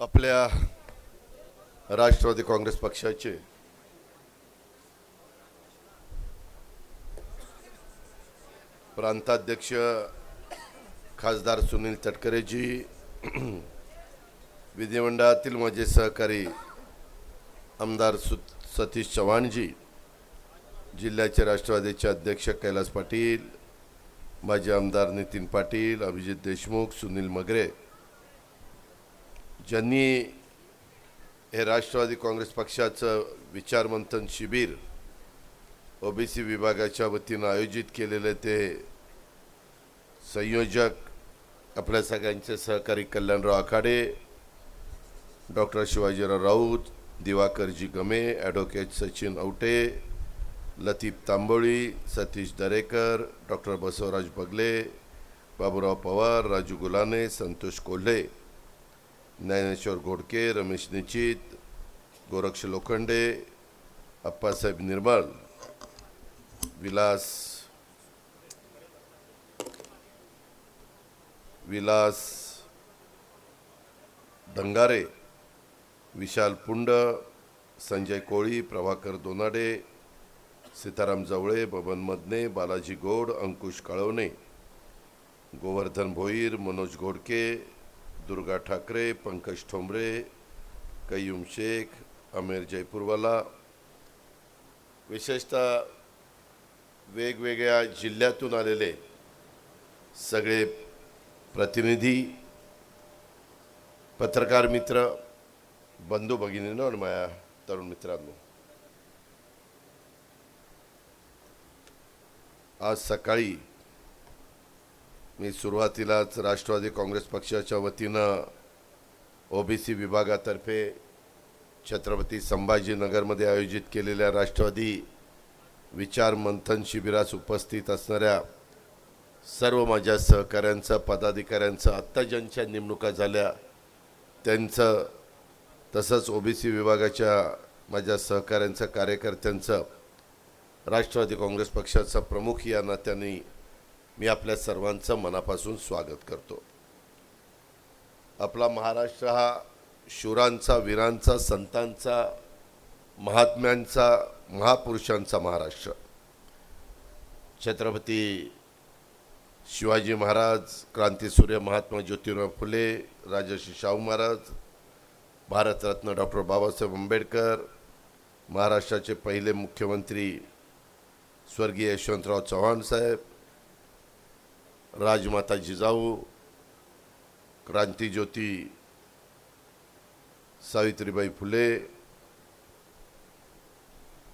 आपल्या राष्ट्रवादी काँग्रेस पक्षाचे प्रांताध्यक्ष खासदार सुनील तटकरेजी, विधिमंडळातील माझे सहकारी आमदार सतीश चव्हाणजी, जिल्ह्याचे राष्ट्रवादीचे अध्यक्ष कैलास पाटील, माजी आमदार नितीन पाटील, अभिजित देशमुख, सुनील मगरे, ज्यांनी हे राष्ट्रवादी काँग्रेस पक्षाचं विचारमंथन शिबिर ओबीसी विभागाच्या वतीनं आयोजित केलेले ते संयोजक आपल्या सगळ्यांचे सहकारी Kalyanrao Akhade, doctor Shivajirao Raut, Diwakarji Game, advocate Sachin Aute, Latif Tamboli, Satish Darekar, doctor Basavaraj Bagale, Baburao Pawar, Raju गुलाने, संतोष कोल्हे, ज्ञानेश्वर घोडके, रमेश निचित, गोरक्ष लोखंडे, अप्पासाहेब निर्मळ, विलास दंगारे, विशाल पुंड, संजय कोळी, प्रभाकर दोनाडे, सीताराम जवळे, बबन मदने, बालाजी गोड, अंकुश काळवणे, गोवर्धन भोईर, मनोज घोडके, दुर्गा ठाकरे, पंकज ठोंबरे, कय्यूम शेख, अमेर जयपूरवाला, विशेषतः वेगवेगळ्या जिल्ह्यातून आलेले सगळे प्रतिनिधी, पत्रकार मित्र, बंधू भगिनींनो आणि माझ्या तरुण मित्रांनो, आज सकाळी मी सुरुवातीलाच राष्ट्रवादी काँग्रेस पक्षाच्या वतीनं ओबीसी विभागातर्फे छत्रपती संभाजीनगरमध्ये आयोजित केलेल्या राष्ट्रवादी विचार मंथन शिबिरास उपस्थित असणाऱ्या सर्व माझ्या सहकाऱ्यांचं, पदाधिकाऱ्यांचं, आत्ता ज्यांच्या नेमणुका झाल्या त्यांचं, तसंच ओबीसी विभागाच्या माझ्या सहकाऱ्यांचं, कार्यकर्त्यांचं, राष्ट्रवादी काँग्रेस पक्षाचा प्रमुख या नात्याने मी आपल्या सर्वांचं मनापासून स्वागत करतो. आपला महाराष्ट्र हा शूरांचा, वीरांचा, संतांचा, महात्म्यांचा, महापुरुषांचा महाराष्ट्र. छत्रपती शिवाजी महाराज, क्रांतीसूर्य महात्मा ज्योतिराव फुले, राजर्षी शाहू महाराज, भारतरत्न डॉक्टर बाबासाहेब आंबेडकर, महाराष्ट्राचे पहिले मुख्यमंत्री स्वर्गीय यशवंतराव चव्हाण साहेब, राजमाता जिजाऊ, क्रांतिज्योती सावित्रीबाई फुले,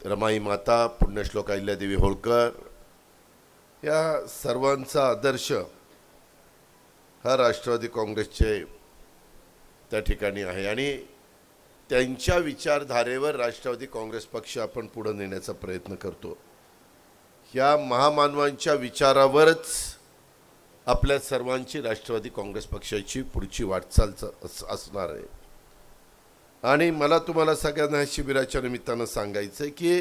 रमाई माता, पुण्यश्लोक अहिल्यादेवी होळकर, या सर्वांचा आदर्श हा राष्ट्रवादी काँग्रेसचे त्या ठिकाणी आहे आणि त्यांच्या विचारधारेवर राष्ट्रवादी काँग्रेस पक्ष आपण पुढे नेण्याचा प्रयत्न करतो. या महामानवांच्या विचारावरच आपल्या सर्वांची राष्ट्रवादी काँग्रेस पक्षाची पुढची वाटचाल असणार आहे. आणि मला तुम्हाला सगळ्यांना या शिबिराच्या निमित्तानं सांगायचं आहे की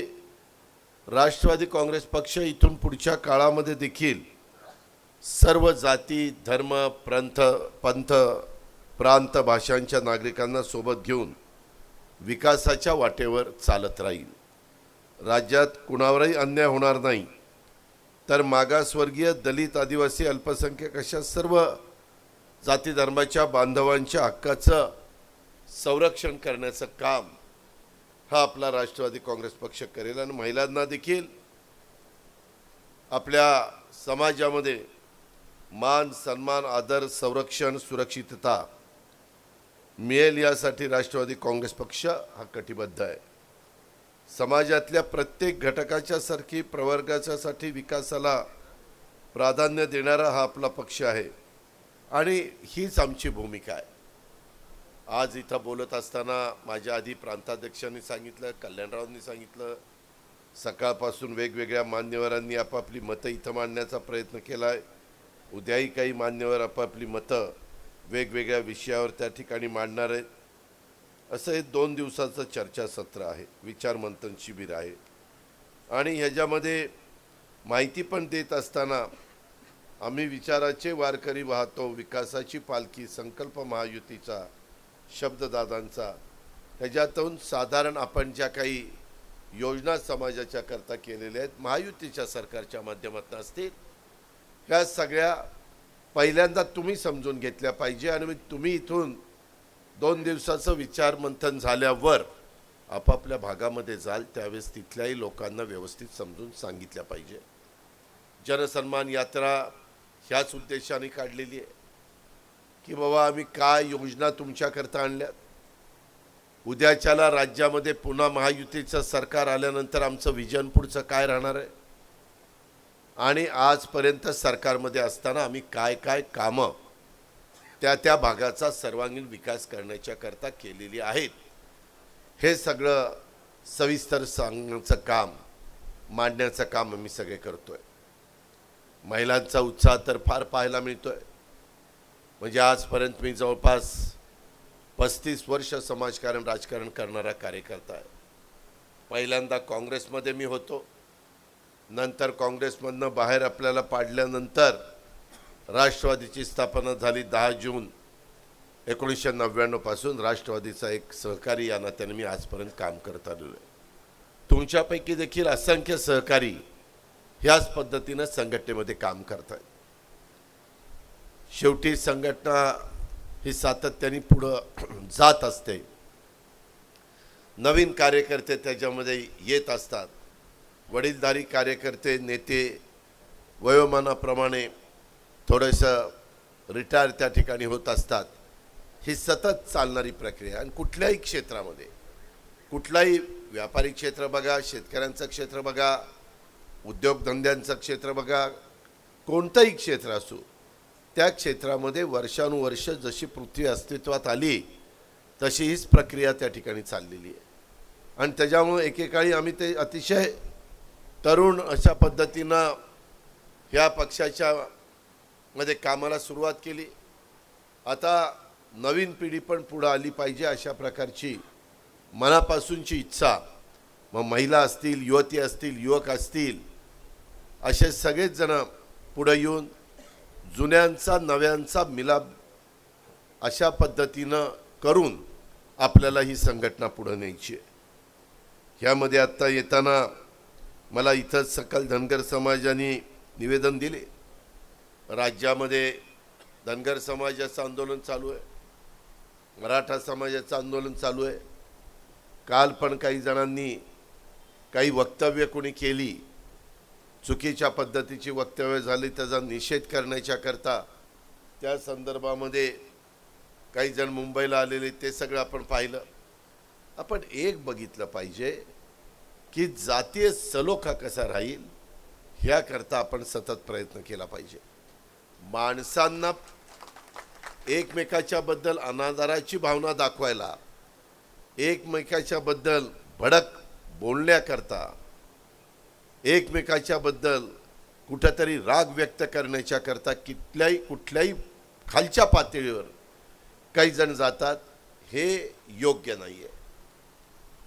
राष्ट्रवादी काँग्रेस पक्ष इथून पुढच्या काळामध्ये देखील सर्व जाती, धर्म, पंथ, प्रांत, भाषांच्या नागरिकांना सोबत घेऊन विकासाच्या वाटेवर चालत राहील. राज्यात कुणावरही अन्याय होणार नाही, तर मागासवर्गीय, दलित, आदिवासी, अल्पसंख्याक अशा सर्व जाती धर्माच्या बांधवांच्या हक्काचं संरक्षण करण्याचं काम हा आपला राष्ट्रवादी काँग्रेस पक्ष करेल. आणि महिलांना देखील आपल्या समाजामध्ये मान, सन्मान, आदर, संरक्षण, सुरक्षितता मिळेल यासाठी राष्ट्रवादी काँग्रेस पक्ष हा कटिबद्ध आहे. समाजातल्या प्रत्येक घटकाच्या सारखी प्रवर्गाच्यासाठी विकासाला प्राधान्य देणारा हा आपला पक्ष आहे आणि हीच आमची भूमिका आहे. आज इथं बोलत असताना माझ्या आधी प्रांताध्यक्षांनी सांगितलं, कल्याणरावांनी सांगितलं, सकाळपासून वेगवेगळ्या मान्यवरांनी आपापली मतं इथं मांडण्याचा प्रयत्न केला आहे. उद्याही काही मान्यवर आपापली मतं वेगवेगळ्या विषयावर त्या ठिकाणी मांडणार आहेत. असं हे 2 दिवसाचं चर्चासत्र आहे, विचारमंथन शिबिर आहे. आणि ह्याच्यामध्ये माहिती पण देत असताना आम्ही विचाराचे वारकरी वाहतो, विकासाची पालखी, संकल्प महायुतीचा शब्ददादांचा, त्याच्यातून साधारण आपण ज्या काही योजना समाजाच्या करता केलेल्या आहेत महायुतीच्या सरकारच्या माध्यमातून असतील, ह्या सगळ्या पहिल्यांदा तुम्ही समजून घेतल्या पाहिजे आणि मग तुम्ही इथून 2 दिवसाचं विचार मंथन झाल्यावर आपापल्या भागामध्ये जाल त्यावेळेस तिथल्याही लोकांना व्यवस्थित समजून सांगितल्या पाहिजे. जनसन्मान यात्रा ह्याच उद्देशाने काढलेली आहे की बाबा आम्ही काय योजना तुमच्याकरता आणल्यात. उद्याच्याला राज्यामध्ये पुन्हा महायुतीचं सरकार आल्यानंतर आमचं विजन पुढचं काय राहणार आहे आणि आजपर्यंत सरकारमध्ये असताना आम्ही काय काय कामं त्या भागाचा सर्वांगीण विकास करण्याच्या करता केलेली आहेत, हे सगळं सविस्तर सांगण्याचं काम, मांडण्याचं काम आम्ही सगळे करतोय. महिलांचा उत्साह तर फार पाहायला मिळतोय. म्हणजे आजपर्यंत मी जवळपास 35 वर्ष समाजकारण राजकारण करणारा कार्यकर्ता आहे. पहिल्यांदा काँग्रेसमध्ये मी होतो, नंतर काँग्रेसमधनं बाहेर आपल्याला पाडल्यानंतर राष्ट्रवादीची स्थापना झाली 10 जून 1999 पासून. राष्ट्रवादीचा एक सहकारी या नात्याने मी आजपर्यंत काम करत आलेलो आहे. तुमच्यापैकी देखील असंख्य सहकारी ह्याच पद्धतीनं संघटनेमध्ये काम करतात. शेवटी संघटना ही सातत्याने पुढं जात असते. नवीन कार्यकर्ते त्याच्यामध्ये येत असतात. वडीलधारी कार्यकर्ते नेते वयोमानाप्रमाणे थोडंसं रिटायर त्या ठिकाणी होत असतात. ही सतत चालणारी प्रक्रिया आणि कुठल्याही क्षेत्रामध्ये, कुठलाही व्यापारी क्षेत्र बघा, शेतकऱ्यांचं क्षेत्र बघा, उद्योगधंद्यांचं क्षेत्र बघा, कोणतंही क्षेत्र असो, त्या क्षेत्रामध्ये वर्षानुवर्ष जशी पृथ्वी अस्तित्वात आली तशी हीच प्रक्रिया त्या ठिकाणी चाललेली आहे. आणि त्याच्यामुळे एकेकाळी आम्ही ते अतिशय तरुण अशा पद्धतीनं ह्या पक्षाच्या मध्ये कामाला सुरुवात केली. आता नवीन पिढी पण पुढे आली पाहिजे अशा प्रकारची मनापासूनची इच्छा, मग महिला असतील, युवती असतील, युवक असतील, असे सगळेच जण पुढे येऊन जुन्यांचा नव्यांचा मिलाप अशा पद्धतीनं करून आपल्याला ही संघटना पुढे न्यायची आहे. ह्यामध्ये आत्ता येताना मला इथं सकल धनगर समाजाने निवेदन दिले. राज्यामध्ये धनगर समाजाचं आंदोलन चालू आहे, मराठा समाजाचं आंदोलन चालू आहे. काल पण काही जणांनी काही वक्तव्य कोणी केली, चुकीच्या पद्धतीची वक्तव्य झाली, त्याचा निषेध करण्याच्या करता त्या संदर्भामध्ये काही जण मुंबईला आलेले, ते सगळं आपण पाहिलं. आपण एक बघितलं पाहिजे की जातीय सलोखा कसा राहील ह्याकरता आपण सतत प्रयत्न केला पाहिजे. माणसांना एकमेकाच्या बद्दल अनादराची भावना दाखवायला, एकमेकाच्या बद्दल भडक बोलण्याकरता, एकमेकाच्या बद्दल कुठेतरी राग व्यक्त करण्याच्या करता कुठल्याही खालच्या पातळीवर काही जण जातात, हे योग्य नाही आहे.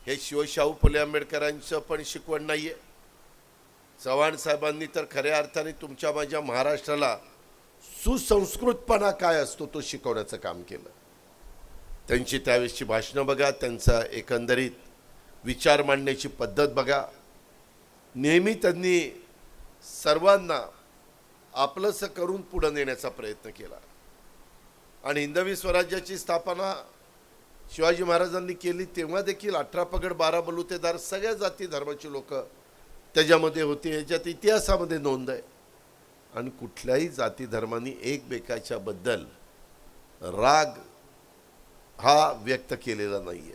हे शिवशाहू फुले आंबेडकरांचं पण शिकवण नाही आहे. चव्हाण साहेबांनी तर खऱ्या अर्थाने तुमच्या माझ्या महाराष्ट्राला सुसंस्कृतपणा काय असतो तो शिकवण्याचं काम केलं. त्यांची त्यावेळेसची भाषणं बघा, त्यांचा एकंदरीत विचार मांडण्याची पद्धत बघा. नेहमी त्यांनी सर्वांना आपलंसं करून पुढे नेण्याचा प्रयत्न केला. आणि हिंदवी स्वराज्याची स्थापना शिवाजी महाराजांनी केली तेव्हा देखील 18 पगड 12 बलुतेदार सगळ्या जाती धर्माची लोक त्याच्यामध्ये होती. याच्यात इतिहासामध्ये नोंद आहे. आणि कुठल्याही जाती धर्मांनी एकमेकाच्या बद्दल राग हा व्यक्त केलेला नाही आहे,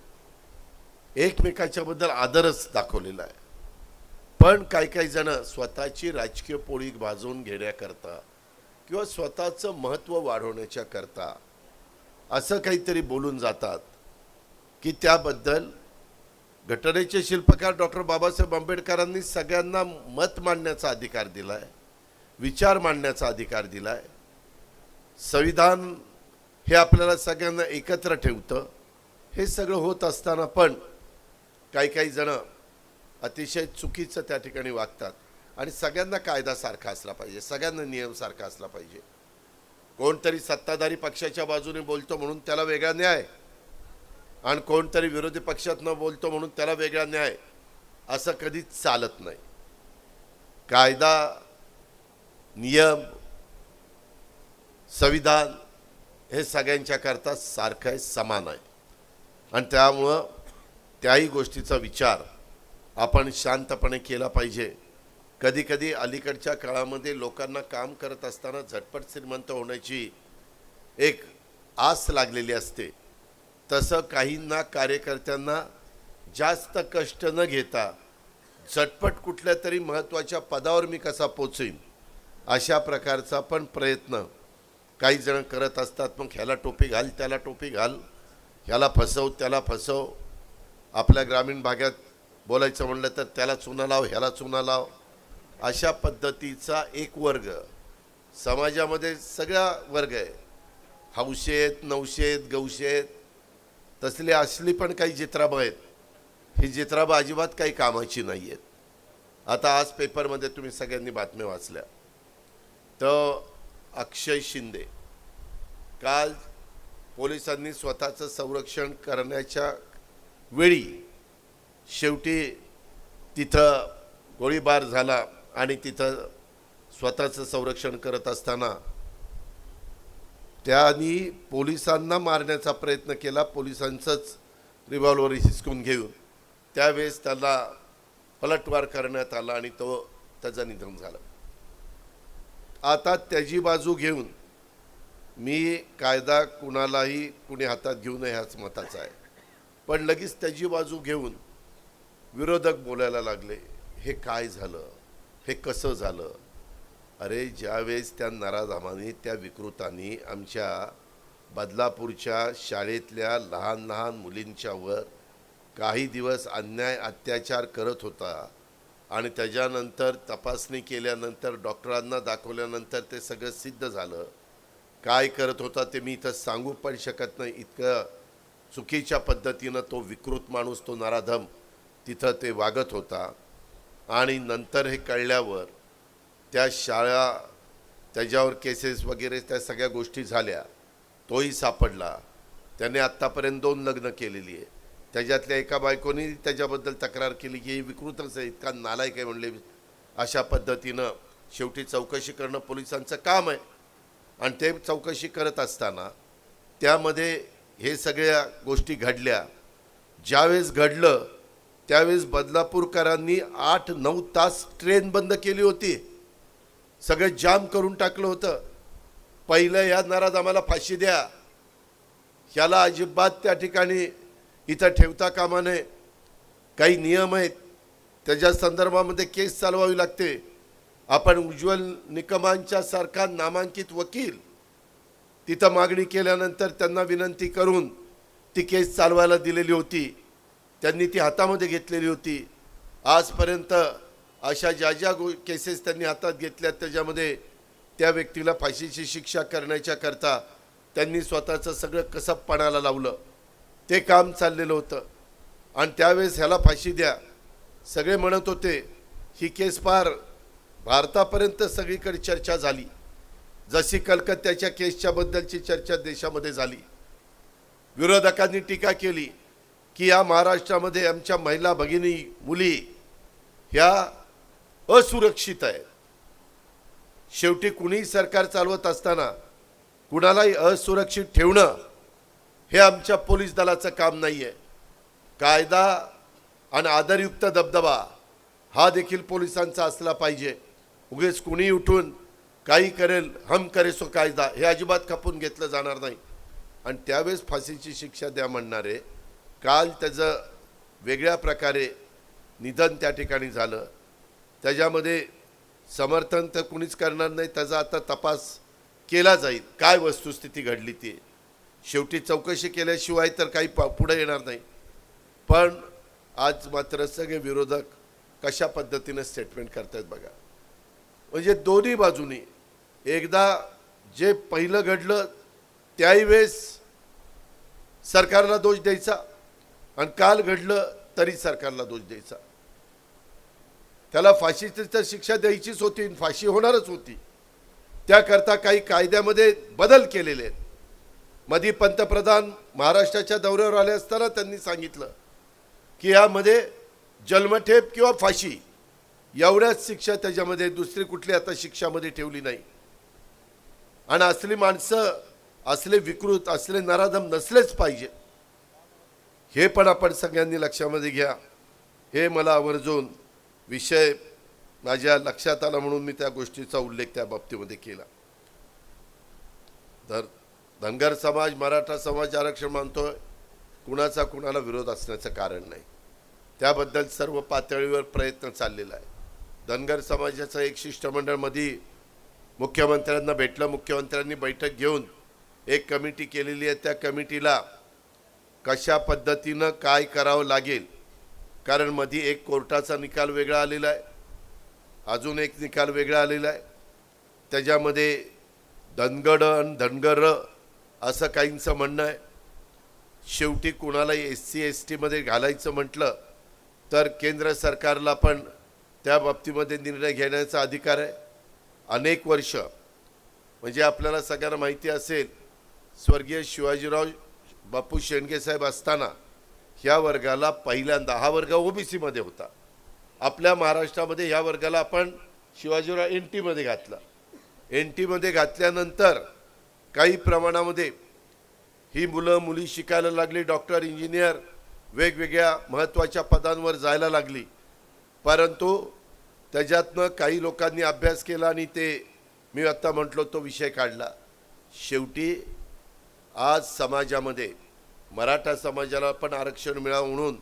एकमेकाच्या बद्दल आदरच दाखवलेला आहे. पण काही जण स्वतःची राजकीय पोळी भाजवून घेण्याकरता किंवा स्वतःचं महत्त्व वाढवण्याच्या करता असं काहीतरी बोलून जातात की त्याबद्दल घटनेचे शिल्पकार डॉक्टर बाबासाहेब आंबेडकरांनी सगळ्यांना मत मांडण्याचा अधिकार दिला आहे, विचार मांडण्याचा अधिकार दिला आहे. संविधान हे आपल्याला सगळ्यांना एकत्र ठेवतं. हे सगळं होत असताना पण काही जण अतिशय चुकीचं त्या ठिकाणी वागतात. आणि सगळ्यांना कायदा सारखा असला पाहिजे, सगळ्यांना नियम सारखा असला पाहिजे. कोणतरी सत्ताधारी पक्षाच्या बाजूने बोलतो म्हणून त्याला वेगळा न्याय, आणि कोणतरी विरोधी पक्षात न बोलतो म्हणून त्याला वेगळा न्याय, असं कधीच चालत नाही. कायदा, नियम, संविधान हे सगळ्यांच्या करता सारखं आहे, समान आहे. आणि त्यामुळं त्याही गोष्टीचा विचार आपण शांतपणे केला पाहिजे. कधी कधी अलीकडच्या काळामध्ये लोकांना काम करत असताना झटपट श्रीमंत होण्याची एक आस लागलेली असते. तसं काहींना, कार्यकर्त्यांना जास्त कष्ट न घेता झटपट कुठल्या तरी महत्त्वाच्या पदावर मी कसा पोचेन अशा प्रकारचा पण प्रयत्न काही जण करत असतात. मग ह्याला टोपी घाल, त्याला टोपी घाल, ह्याला फसव, त्याला फसव. आपल्या ग्रामीण भागात बोलायचं म्हणलं तर त्याला चुना लाव, ह्याला चुना लाव. अशा पद्धतीचा एक वर्ग समाजामध्ये, सगळा वर्ग आहे. हौशेत, नवशेत, गौशेत, तसली असली पण काही जित्राबं आहेत. ही जित्राबं अजिबात काही कामाची नाही आहेत. आता आज पेपरमध्ये तुम्ही सगळ्यांनी बातम्या वाचल्या. तर अक्षय शिंदे काल पोलिसांनी स्वतःचं संरक्षण करण्याच्या वेळी शेवटी तिथं गोळीबार झाला आणि तिथं स्वतःचं संरक्षण करत असताना त्यांनी पोलिसांना मारण्याचा प्रयत्न केला. पोलिसांचंच रिव्हॉल्वर हिसकून घेऊन त्यावेळेस त्याला पलटवार करण्यात आला आणि त्याचं निधन झालं. आता त्याची बाजू घेऊन मी कायदा कुणालाही कुणी हातात घेऊ नये ह्याच मताचा आहे. पण लगेच त्याची बाजू घेऊन विरोधक बोलायला लागले, हे काय झालं, हे कसं झालं. अरे ज्यावेळेस त्या नराधामाने, त्या विकृतांनी आमच्या बदलापूरच्या शाळेतल्या लहान लहान मुलींच्यावर काही दिवस अन्याय अत्याचार करत होता आणि त्याच्यानंतर तपासणी केल्यानंतर डॉक्टरांना दाखवल्यानंतर ते सगळं सिद्ध झालं. काय करत होता ते मी इथं सांगू पण शकत नाही. इतकं चुकीच्या पद्धतीनं तो विकृत माणूस, तो नराधम तिथं ते वागत होता. आणि नंतर हे कळल्यावर त्या शाळा, त्याच्यावर केसेस वगैरे त्या सगळ्या गोष्टी झाल्या. तोही सापडला. त्याने आत्तापर्यंत 2 लग्न केलेली आहे. त्याच्यातल्या एका बायकोनी त्याच्याबद्दल तक्रार केली की ही विकृतच आहे, इतका नालायक आहे म्हणले. अशा पद्धतीनं शेवटी चौकशी करणं पोलिसांचं काम आहे. आणि ते चौकशी करत असताना त्यामध्ये हे सगळ्या गोष्टी घडल्या. ज्यावेळेस घडलं त्यावेळेस बदलापूरकरांनी 8-9 तास ट्रेन बंद केली होती. सगळे जाम करून टाकलं होतं. पहिलं या नराधामाला फाशी द्या, ह्याला अजिबात त्या ठिकाणी इथं ठेवता कामा नये. काही नियम आहेत, त्याच्या संदर्भामध्ये केस चालवावी लागते. आपण उज्ज्वल निकमांच्या सारखा नामांकित वकील तिथं मागणी केल्यानंतर त्यांना विनंती करून ती केस चालवायला दिलेली होती. त्यांनी ती हातामध्ये घेतलेली होती. आजपर्यंत अशा ज्या केसेस त्यांनी हातात घेतल्या त्याच्यामध्ये त्या व्यक्तीला फाशीची शिक्षा करण्याच्या करता त्यांनी स्वतःचं सगळं कसबपणाला लावलं. ते काम चाललेलं होतं. आणि त्यावेळेस ह्याला फाशी द्या सगळे म्हणत होते. ही केस फार भारतापर्यंत सगळीकडे चर्चा झाली. जशी कलकत्त्याच्या केसच्या बद्दलची चर्चा देशामध्ये झाली. विरोधकांनी टीका केली की या महाराष्ट्रामध्ये आमच्या महिला भगिनी, मुली ह्या असुरक्षित आहेत. शेवटी कुणीही सरकार चालवत असताना कुणालाही असुरक्षित ठेवणं हे आमच्या पोलीस दलाचं काम नाही आहे. कायदा आणि आदरयुक्त दबदबा हा देखील पोलिसांचा असला पाहिजे. उगेच कुणी उठून काही करेल, हम करे सो कायदा, हे अजिबात खपून घेतलं जाणार नाही. आणि त्यावेळेस फाशीची शिक्षा द्या म्हणणारे काल त्याचं वेगळ्या प्रकारे निधन त्या ठिकाणी झालं. त्याच्यामध्ये समर्थन तर कुणीच करणार नाही. त्याचा आता तपास केला जाईल, काय वस्तुस्थिती घडली ती. शेवटी चौकशी केल्याशिवाय तर काही पुढे येणार नाही. पण आज मात्र सगळे विरोधक कशा पद्धतीने स्टेटमेंट करतायत बघा. म्हणजे दोन्ही बाजूनी एकदा जे पहिलं घडलं त्याही वेळेस सरकारला दोष द्यायचा आणि काल घडलं तरी सरकारला दोष द्यायचा. त्याला फाशीची तर शिक्षा द्यायचीच होती, फाशी होणारच होती. त्याकरता काही कायद्यामध्ये बदल केलेले आहेत. मधी पंतप्रधान महाराष्ट्राच्या दौऱ्यावर आले असताना त्यांनी सांगितलं की यामध्ये जन्मठेप किंवा फाशी एवढ्याच शिक्षा त्याच्यामध्ये, दुसरी कुठली आता शिक्षामध्ये ठेवली नाही. आणि असली माणसं, असले विकृत, असले नराधम नसलेच पाहिजे, हे पण आपण सगळ्यांनी लक्षामध्ये घ्या. हे मला आवर्जून विषय माझ्या लक्षात आला म्हणून मी त्या गोष्टीचा उल्लेख त्या बाबतीमध्ये केला. तर धनगर समाज, मराठा समाज आरक्षण मानतोय, कुणाचा कुणाला विरोध असण्याचं कारण नाही. त्याबद्दल सर्व पातळीवर प्रयत्न चाललेला आहे. धनगर समाजाचं एक शिष्टमंडळ मध्ये मुख्यमंत्र्यांना भेटलं. मुख्यमंत्र्यांनी बैठक घेऊन एक कमिटी केलेली आहे. त्या कमिटीला कशा पद्धतीनं काय करावं लागेल, कारण मध्ये एक कोर्टाचा निकाल वेगळा आलेला आहे, अजून एक निकाल वेगळा आलेला आहे. त्याच्यामध्ये धनगड आणि धनगर असं काहींचं म्हणणं आहे. शेवटी कुणालाही SC ST मध्ये घालायचं म्हटलं तर केंद्र सरकारला पण त्या बाबतीमध्ये निर्णय घेण्याचा अधिकार आहे. अनेक वर्ष, म्हणजे आपल्याला सगळ्यांना माहिती असेल, स्वर्गीय शिवाजीराव बापू शेंडगे साहेब असताना ह्या वर्गाला पहिल्यांदा, हा वर्ग OBC मध्ये होता, आपल्या महाराष्ट्रामध्ये ह्या वर्गाला आपण शिवाजीराव NT मध्ये घातला. NT मध्ये घातल्यानंतर काही प्रमाणामध्ये ही मुलं मुली शिकायला लागली, डॉक्टर, इंजिनियर, वेगवेगळ्या महत्त्वाच्या पदांवर जायला लागली. परंतु त्याच्यातनं काही लोकांनी अभ्यास केला आणि ते मी आत्ता म्हटलो तो विषय काढला. शेवटी आज समाजामध्ये मराठा समाजाला पण आरक्षण मिळावं म्हणून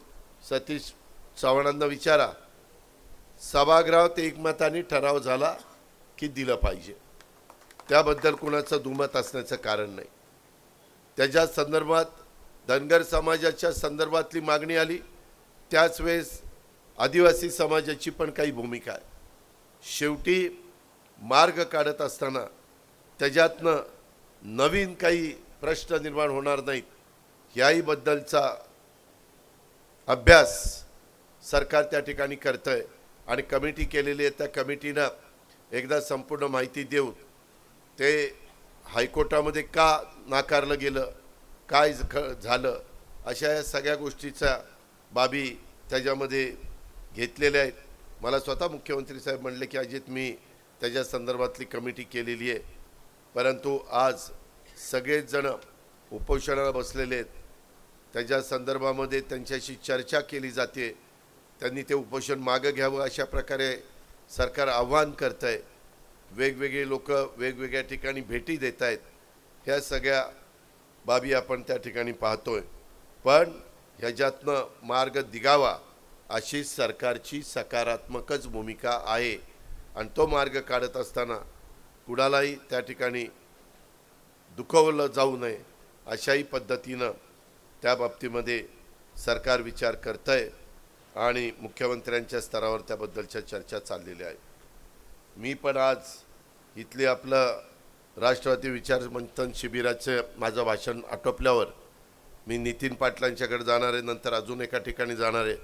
सतीश चव्हाणांना विचारा, सभागृहात एकमताने ठराव झाला की दिलं पाहिजे. त्याबद्दल कुणाचं दुमत असण्याचं कारण नाही. त्याच्या संदर्भात धनगर समाजाच्या संदर्भातली मागणी आली. त्याच वेळेस आदिवासी समाजाची पण काही भूमिका आहे. शेवटी मार्ग काढत असताना त्याच्यातनं नवीन काही प्रश्न निर्माण होणार नाहीत याही बद्दलचा अभ्यास सरकार त्या ठिकाणी करतंय आणि कमिटी केलेली आहे. त्या कमिटीनं एकदा संपूर्ण माहिती देऊन ते हायकोर्टामध्ये का नाकारलं गेलं, काय झालं, अशा या सगळ्या गोष्टीच्या बाबी त्याच्यामध्ये घेतलेल्या आहेत. मला स्वतः मुख्यमंत्री साहेब म्हणले की अजित, मी त्याच्या संदर्भातली कमिटी केलेली आहे. परंतु आज सगळेच जण उपोषणाला बसलेले आहेत. त्याच्या संदर्भामध्ये त्यांच्याशी चर्चा केली जाते. त्यांनी ते उपोषण मागं घ्यावं अशा प्रकारे सरकार आव्हान करत आहे. वेगवेगळे लोक वेगवेगळ्या ठिकाणी भेटी देत आहेत. ह्या सगळ्या बाबी आपण त्या ठिकाणी पाहतोय. पण ह्याच्यातनं मार्ग दिगावा अशी सरकारची सकारात्मकच भूमिका आहे. आणि तो मार्ग काढत असताना कुणालाही त्या ठिकाणी दुखवलं जाऊ नये अशाही पद्धतीनं त्या बाबतीमध्ये सरकार विचार करत आहे आणि मुख्यमंत्र्यांच्या स्तरावर त्याबद्दलच्या चर्चा चाललेल्या आहे. मी पण आज इथले आपलं राष्ट्रवादी विचार मंथन शिबिराचं माझं भाषण आटोपल्यावर मी नितीन पाटलांच्याकडे जाणार आहे, नंतर अजून एका ठिकाणी जाणार आहे.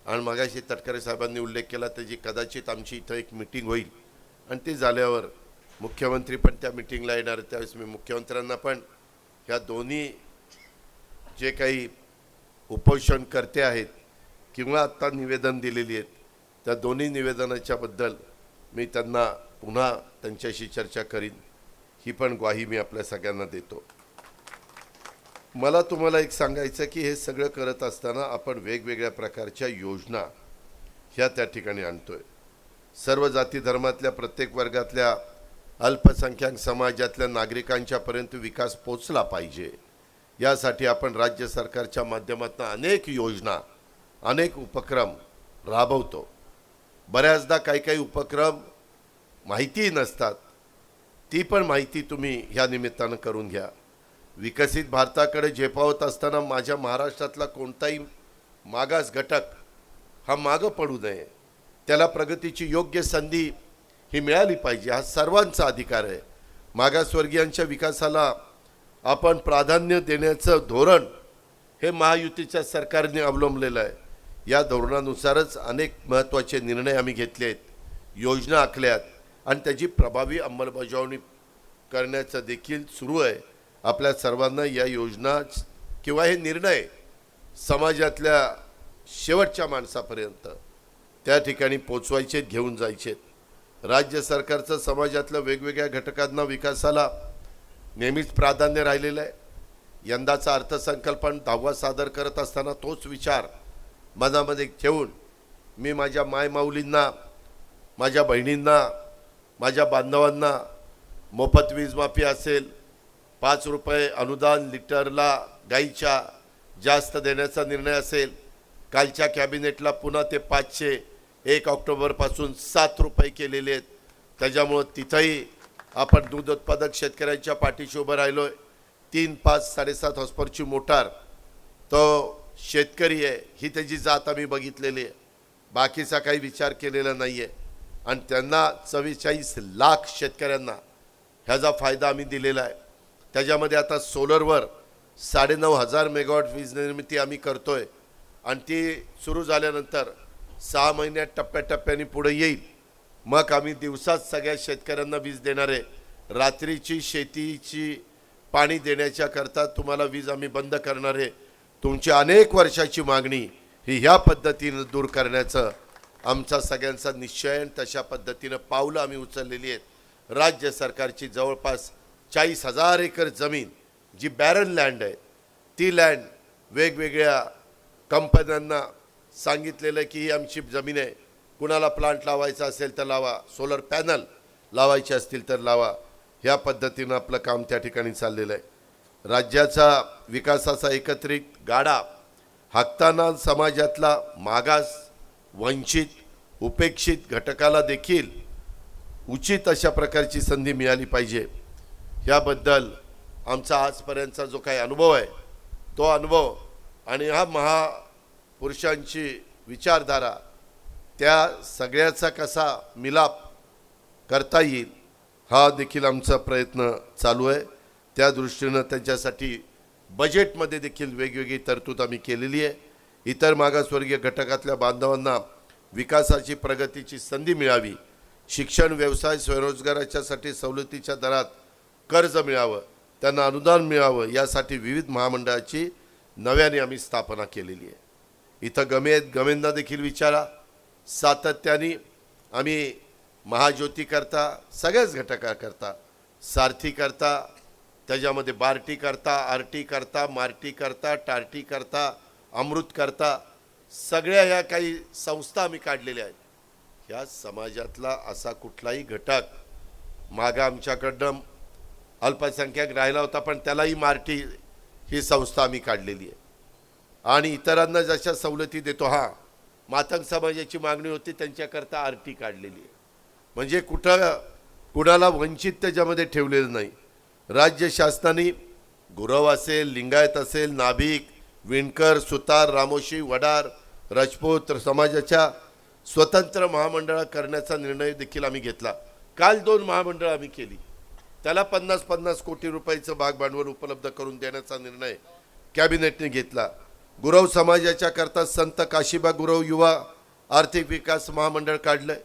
आणि मगाशी तटकरे साहेबांनी उल्लेख केला त्याची कदाचित आमची इथं एक मीटिंग होईल आणि ती झाल्यावर मुख्यमंत्री पण त्या मीटिंगला येणार. त्यावेळेस मी मुख्यमंत्र्यांना पण ह्या दोन्ही जे काही उपोषणकर्ते आहेत किंवा आत्ता निवेदन दिलेली आहेत त्या दोन्ही निवेदनाच्या बद्दल मी त्यांना पुन्हा त्यांच्याशी चर्चा करीन, ही पण ग्वाही मी आपल्या सगळ्यांना देतो. मला तुम्हाला एक सांगायचं की हे सगळं करत असताना आपण वेगवेगळ्या प्रकारच्या योजना ह्या त्या ठिकाणी आणतोय. सर्व जाती धर्मातल्या प्रत्येक वर्गातल्या अल्पसंख्याक समाजातल्या नागरिकांच्यापर्यंत विकास पोचला पाहिजे यासाठी आपण राज्य सरकारच्या माध्यमातून अनेक योजना, अनेक उपक्रम राबवतो. बऱ्याचदा काही उपक्रम माहिती नसतात, ती पण माहिती तुम्ही ह्या निमित्तानं करून घ्या. विकसित भारताकडे झेपावत असताना माझ्या महाराष्ट्रातला कोणताही मागास घटक हा मागं पडू नये, त्याला प्रगतीची योग्य संधी ही मिळाली पाहिजे, हा सर्वांचा अधिकार आहे. मागासवर्गीयांच्या विकासाला आपण प्राधान्य देण्याचं धोरण हे महायुतीच्या सरकारने अवलंबलेलं आहे. या धोरणानुसारच अनेक महत्त्वाचे निर्णय आम्ही घेतले आहेत, योजना आखल्यात आणि त्याची प्रभावी अंमलबजावणी करण्याचं देखील सुरू आहे. आपल्या सर्वांना या योजना किंवा हे निर्णय समाजातल्या शेवटच्या माणसापर्यंत त्या ठिकाणी पोचवायचे, घेऊन जायचे। राज्य सरकारचं समाजातल्या वेगवेगळ्या घटकांना विकासाला नेहमीच प्राधान्य राहिलेलं आहे। यंदाचा अर्थसंकल्पन 10वा सादर करत असताना तोच विचार मनामध्ये ठेवून मी माझ्या मायमाऊलींना, माझ्या बहिणींना, माझ्या बांधवांना मोफत वीज माफी असेल, 5 रुपये अनुदान लिटरला गाईच्या जास्त देण्याचा निर्णय असेल, कालच्या कॅबिनेटला पुन्हा ते 501 ऑक्टोबरपासून 7 रुपये केलेले आहेत। त्याच्यामुळं तिथंही आपण दूध उत्पादक शेतकऱ्यांच्या पाठीशी उभं राहिलोय। 3, 5, 7.5 हॉर्सपावरची मोटार तो शेतकरी आहे, ही त्याची जात आम्ही बघितलेली आहे, बाकीचा काही विचार केलेला नाही आहे। आणि त्यांना 44 लाख शेतकऱ्यांना ह्याचा फायदा आम्ही दिलेला आहे। त्याच्यामध्ये आता सोलरवर 9,500 मेगावॉट वीज निर्मिती आम्ही करतोय आणि ती सुरू झाल्यानंतर 6 महिन्यात टप्प्याटप्प्याने पुढे येईल। मग आम्ही दिवसात सगळ्या शेतकऱ्यांना वीज देणार आहे। रात्रीची शेतीची पाणी देण्याच्या करता तुम्हाला वीज आम्ही बंद करणार आहे। तुमची अनेक वर्षाची मागणी ही ह्या पद्धतीने दूर करण्याचं आमचा सगळ्यांचा निश्चय आहे। तशा पद्धतीने पावलं आम्ही उचललेली आहेत। राज्य सरकारची जवळपास 40,000 एकर जमीन जी बॅरन लँड आहे, ती लँड वेगवेगळ्या कंपन्यांना सांगितलेलं की ही आमची जमीन आहे, कुणाला प्लांट लावायचा असेल तर लावा, सोलर पॅनल लावायचे असतील तर लावा। ह्या पद्धतीनं आपलं काम त्या ठिकाणी चाललेलं आहे। राज्याचा विकासाचा एकत्रित गाडा हाकताना समाजातला मागास, वंचित, उपेक्षित घटकाला देखील उचित अशा प्रकारची संधी मिळाली पाहिजे। याबद्दल आमचा आजपर्यंतचा जो काही अनुभव आहे, तो अनुभव आणि हा महापुरुषांची विचारधारा, त्या सगळ्याचा कसा मिलाप करता येईल हा देखील आमचा प्रयत्न चालू आहे। त्या दृष्टीनं त्यांच्यासाठी बजेटमध्ये देखील वेगवेगळी तरतूद आम्ही केलेली आहे। इतर मागासवर्गीय घटकातल्या बांधवांना विकासाची, प्रगतीची संधी मिळावी, शिक्षण, व्यवसाय, स्वयंरोजगाराच्यासाठी सवलतीच्या दरात कर्ज मिळावं, त्यांना अनुदान मिळावं, यासाठी विविध महामंडळाची नव्याने आम्ही स्थापना केलेली आहे। इथं गमे आहेत, गमेंना देखील विचारा। सातत्याने आम्ही महाज्योती करता, सगळ्याच घटकाकरता, सारथी करता, त्याच्यामध्ये बार्टी करता, आरटी करता, मार्टी करता, टार्टी करता, अमृत करता, सगळ्या ह्या काही संस्था आम्ही काढलेल्या आहेत। ह्या समाजातला असा कुठलाही घटक मागा आमच्याकडं अल्पसंख्याक राहिला होता, पण त्यालाही मार्टी ही संस्था आम्ही काढलेली आहे। आणि इतरांना जशा सवलती देतो, हां, मातंग समाजाची मागणी होती त्यांच्याकरता आरटी काढलेली आहे। म्हणजे कुणाला वंचित त्याच्यामध्ये ठेवलेलं नाही। राज्य शासनाने गुरव असेल, लिंगायत असेल, नाभिक, विणकर, सुतार, रामोशी, वडार, राजपूत समाजाच्या स्वतंत्र महामंडळ करण्याचा निर्णय देखील आम्ही घेतला। काल 2 महामंडळ आम्ही केली, त्याला 50-50 कोटी रुपयाचं भाग भांडवल उपलब्ध करून देण्याचा निर्णय कॅबिनेटने घेतला। गुरव समाजाच्या करता संत काशीबा गुरव युवा आर्थिक विकास महामंडळ काढलंय।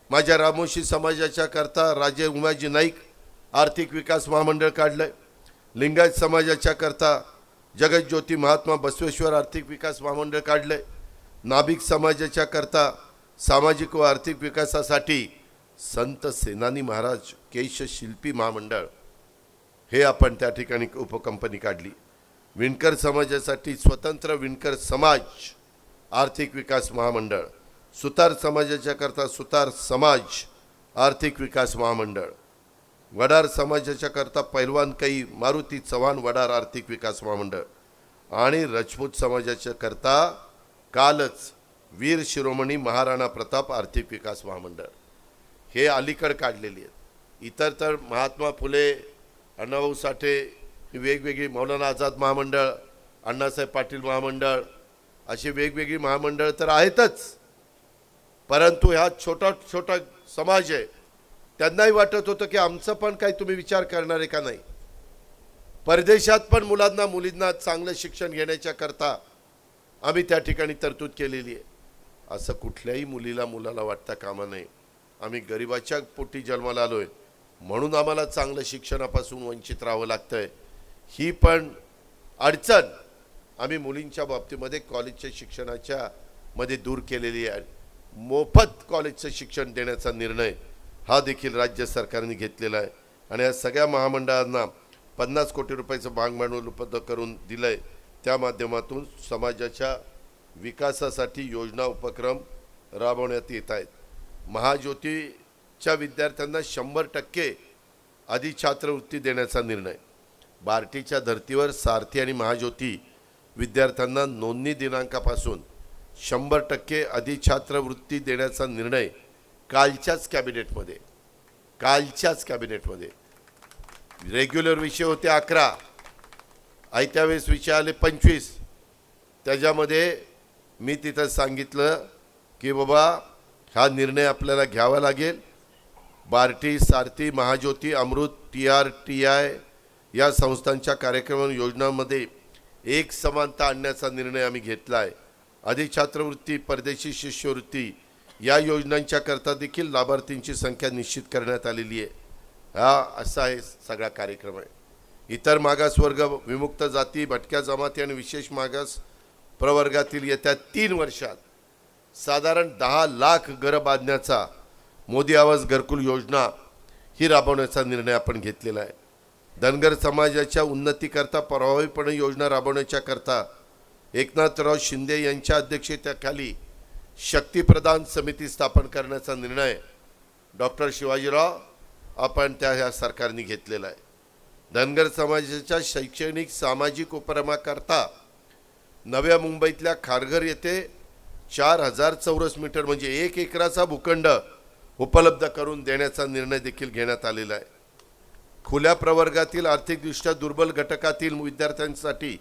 माझ्या रामोशी समाजाच्या करता राजे उमाजी नाईक आर्थिक विकास महामंडळ काढलंय। लिंगायत समाजाच्या करता जगज्योती महात्मा बसवेश्वर आर्थिक विकास महामंडळ काढलंय। नाभिक समाजाच्या करता सामाजिक व आर्थिक विकासासाठी संत सेनानी महाराज केश शिल्पी महामंडळ हे आपण त्या ठिकाणी उपकंपनी काढली। विणकर समाजासाठी स्वतंत्र विणकर समाज आर्थिक विकास महामंडळ, सुतार समाजाच्या करता सुतार समाज आर्थिक विकास महामंडळ, वडार समाजाच्या करता पैलवान कै मारुती चव्हाण वडार आर्थिक विकास महामंडळ आणि राजपूत समाजाच्या करता कालच वीर शिरोमणी महाराणा प्रताप आर्थिक विकास महामंडळ हे अलीकड काढलेली आहेत। इतर तर महात्मा फुले, अण्णाभाऊ साठे, वेगवेगळी मौलाना आझाद महामंडळ, अण्णासाहेब पाटील महामंडळ, अशी वेगवेगळी महामंडळ तर आहेतच, परंतु ह्या छोटा छोटा समाज आहे, त्यांनाही वाटत होतं की आमचं पण काही तुम्ही विचार करणार आहे का नाही। परदेशात पण मुलांना मुलींना चांगलं शिक्षण घेण्याच्या करता आम्ही त्या ठिकाणी तरतूद केलेली आहे। असं कुठल्याही मुलाला वाटता कामा नये आम्ही गरिबाच्या पोटी जन्माला आलोय म्हणून आम्हाला चांगलं शिक्षणापासून वंचित राहावं लागतंय, ही पण अडचण आम्ही मुलींच्या बाबतीमध्ये कॉलेजच्या शिक्षणाच्या मध्ये दूर केलेली आहे. मोफत कॉलेजचं शिक्षण देण्याचा निर्णय हा देखील राज्य सरकारने घेतलेला आहे आणि या सगळ्या महामंडळांना 50 कोटी रुपयाचं भागभांडवल उपलब्ध करून दिलंय. त्या माध्यमातून समाजाच्या विकासासाठी योजना उपक्रम राबवण्यात येत आहेत. महाज्योतीच्या विद्यार्थ्यांना 100% अधिछात्रवृत्ती देण्याचा निर्णय. बार्टीच्या धर्तीवर सारथी आणि महाज्योती विद्यार्थ्यांना नोंदणी दिनांकापासून 100% अधिछात्रवृत्ती देण्याचा निर्णय कालच्याच कॅबिनेटमध्ये रेग्युलर विषय होते 11, आयत्या वेळेस विषय आले 25. त्याच्यामध्ये मी तिथं सांगितलं की बाबा हा निर्णय आपल्याला घ्यावा लागेल. बार्टी, सारथी, महाज्योती, अमृत, TRTI या संस्थांच्या कार्यक्रम योजनांमध्ये एक समानता आणण्याचा निर्णय आम्ही घेतला आहे. अधिछात्रवृत्ती, परदेशी शिष्यवृत्ती या योजनांच्या करता देखील लाभार्थींची संख्या निश्चित करण्यात आलेली आहे. हा असा आहे सगळा कार्यक्रम आहे. इतर मागासवर्ग, विमुक्त जाती, भटक्या जमाती आणि विशेष मागास प्रवर्गातील येत्या 3 वर्षात साधारण 10 लाख घरं बांधण्याचा मोदी आवास घरकुल योजना ही राबवण्याचा निर्णय आपण घेतलेला आहे. धनगर समाजाच्या उन्नतीकरता प्रभावीपणे योजना राबवण्याच्या करता एकनाथराव शिंदे यांच्या अध्यक्षतेखाली शक्तिप्रदान समिती स्थापन करण्याचा निर्णय डॉक्टर शिवाजीराव आपण ह्या सरकारने घेतलेला आहे. धनगर समाजाच्या शैक्षणिक सामाजिक उपक्रमाकरता नव्या मुंबईतल्या खारघर येथे 4000 चौरस मीटर म्हणजे 1 एकराचा भूखंड उपलब्ध करून देण्याचा निर्णय देखील घेण्यात आलेला आहे. खुल्या प्रवर्गातील आर्थिकदृष्ट्या दुर्बल घटकातील विद्यार्थ्यांसाठी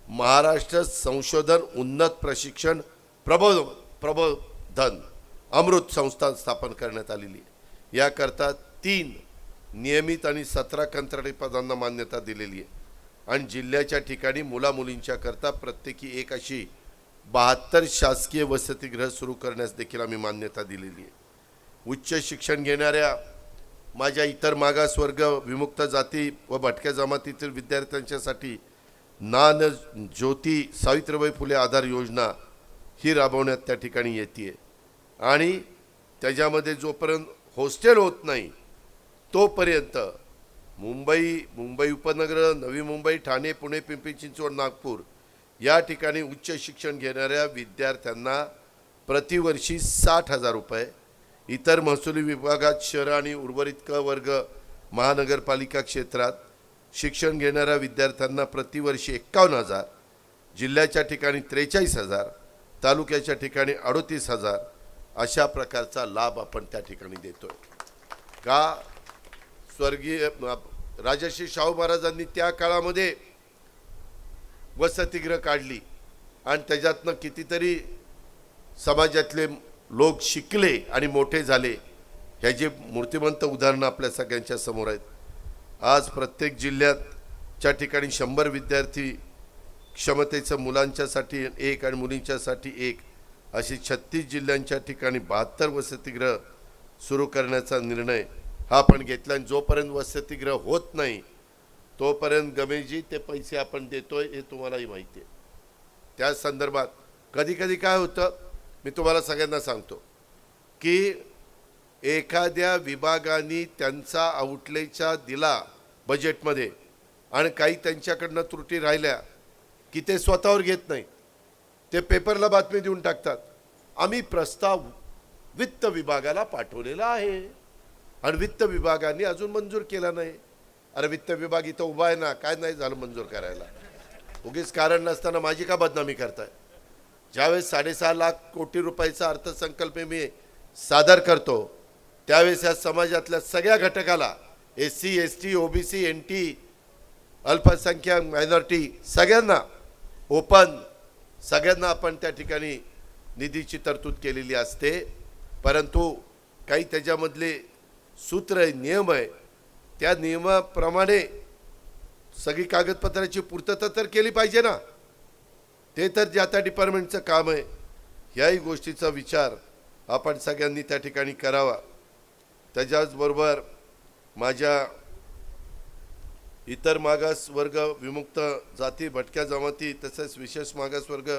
महाराष्ट्र संशोधन उन्नत प्रशिक्षण प्रबोधन अमृत संस्था स्थापन करण्यात आलेली आहे. याकरता 3 नियमित आणि 17 कंत्राटी पदांना मान्यता दिलेली आहे आणि जिल्ह्याच्या ठिकाणी मुलामुलींच्या करता प्रत्येकी एक अशी 72 शासकीय वसतिगृह सुरू करण्यास देखील आम्ही मान्यता दिलेली आहे. उच्च शिक्षण घेणाऱ्या माझ्या इतर मागासवर्ग, विमुक्त जाती व भटक्या जमातीतील विद्यार्थ्यांच्यासाठी ज्योती सावित्रीबाई फुले आधार योजना ही राबवण्यात त्या ठिकाणी येते आणि त्याच्यामध्ये जोपर्यंत हॉस्टेल होत नाही तोपर्यंत मुंबई उपनगर, नवी मुंबई, ठाणे, पुणे, पिंपरी चिंचवड, नागपूर या ठिकाणी उच्च शिक्षण घेणाऱ्या विद्यार्थ्यांना प्रतिवर्षी 60,000 रुपये, इतर महसुली विभागात शहर आणि उर्वरित वर्ग महानगरपालिका क्षेत्रात शिक्षण घेणाऱ्या विद्यार्थ्यांना प्रतिवर्षी 51,000, जिल्ह्याच्या ठिकाणी 43,000, तालुक्याच्या ठिकाणी 38,000 अशा प्रकारचा लाभ आपण त्या ठिकाणी देतोय. का स्वर्गीय राजर्षी शाहू महाराजांनी त्या काळामध्ये वसतिगृह काढली आणि त्याच्यातनं कितीतरी समाजातले लोक शिकले आणि मोठे झाले. ह्याची मूर्तिमंत उदाहरणं आपल्या सगळ्यांच्या समोर आहेत. आज प्रत्येक जिल्ह्याच्या ठिकाणी 100 विद्यार्थी क्षमतेचं मुलांच्यासाठी 1 आणि मुलींच्यासाठी 1 अशी 36 जिल्ह्यांच्या ठिकाणी 72 वसतिगृह सुरू करण्याचा निर्णय हा आपण घेतला. आणि जोपर्यंत वसतिगृह होत नाही तोपर्यंत गमेशजी ते पैसे आपण देतोय हे तुम्हालाही माहिती आहे. त्या संदर्भात कधी कधी काय होतं मी तुम्हाला सगळ्यांना सांगतो की एखाद्या विभागाने त्यांचा आउटलेचा दिला बजेटमध्ये आणि काही त्यांच्याकडनं त्रुटी राहिल्या की ते स्वतःवर घेत नाही, ते पेपरला बातमी देऊन टाकतात. आम्ही प्रस्ताव वित्त विभागाला पाठवलेला आहे आणि वित्त विभागाने अजून मंजूर केला नाही. अरे वित्त विभाग इथं उभा आहे ना, काय नाही झालं मंजूर करायला? उगीच कारण नसताना माझी का बदनामी करताय? ज्यावेळेस 6.5 लाख कोटी रुपयाचा अर्थसंकल्प मी सादर करतो त्यावेळेस या समाजातल्या सगळ्या घटकाला SC ST OBC NT अल्पसंख्याक मायनॉरिटी सगळ्यांना ओपन सगळ्यांना आपण त्या ठिकाणी निधीची तरतूद केलेली असते. परंतु काही त्याच्यामधले सूत्र आहे, नियम आहे, त्या नियमाप्रमाणे सगळी कागदपत्राची पूर्तता तर केली पाहिजे ना. ते तर ज्या त्या डिपार्टमेंटचं काम आहे. याही गोष्टीचा विचार आपण सगळ्यांनी त्या ठिकाणी करावा. त्याच्याचबरोबर माझ्या इतर मागास वर्ग, विमुक्त जाती, भटक्या जमाती तसेच विशेष मागास वर्ग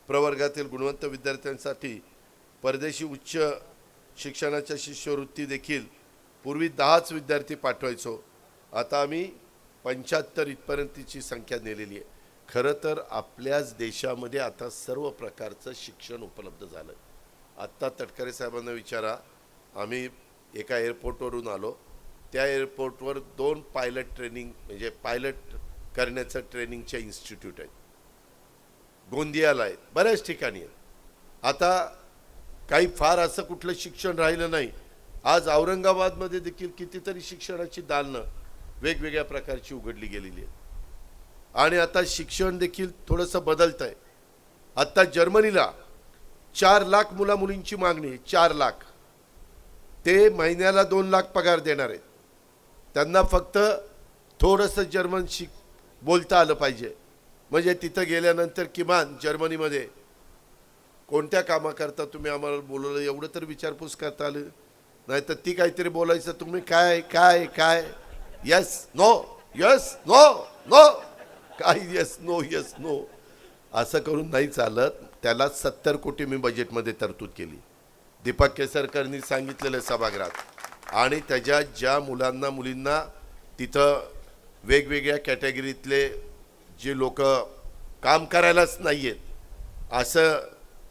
प्रवर्गातील गुणवंत विद्यार्थ्यांसाठी परदेशी उच्च शिक्षणाच्या शिष्यवृत्ती देखील पूर्वी 10च विद्यार्थी पाठवायचो, आता आम्ही 75 इथपर्यंतची संख्या नेलेली आहे. खरं तर आपल्याच देशामध्ये आता सर्व प्रकारचं शिक्षण उपलब्ध झालं. आत्ता तटकरे साहेबांना विचारा, आम्ही एका एअरपोर्टवरून आलो, त्या एअरपोर्टवर 2 पायलट ट्रेनिंग म्हणजे पायलट करण्याचं ट्रेनिंगचे इन्स्टिट्यूट आहेत, गोंदियाला आहेत, बऱ्याच ठिकाणी आहेत. आता काही फार असं कुठलं शिक्षण राहिलं नाही. आज औरंगाबादमध्ये देखील कितीतरी शिक्षणाची दालनं वेगवेगळ्या प्रकारची उघडली गेलेली आहेत. आणि आता शिक्षण देखील थोडंसं बदलत आहे. आत्ता जर्मनीला 4 लाख मुला मुलींची मागणी आहे, 4 लाख. ते महिन्याला 2 लाख पगार देणार आहेत. त्यांना फक्त थोडंसं जर्मन बोलता आलं पाहिजे. म्हणजे तिथं गेल्यानंतर किमान जर्मनीमध्ये कोणत्या कामाकरता तुम्ही आम्हाला बोलवलं एवढं तर विचारपूस करता आलं नाही, तर ती काहीतरी बोलायचं, तुम्ही काय काय काय yes no yes no no काय यस नो असं करून नाही चालत. त्याला 70 कोटी मी बजेटमध्ये तरतूद केली, दीपक केसरकरांनी सांगितलेलं सभागृहात. आणि त्याच्या ज्या मुलांना मुलींना तिथं वेगवेगळ्या कॅटेगरीतले जे लोक काम करायलाच नाही आहेत असं,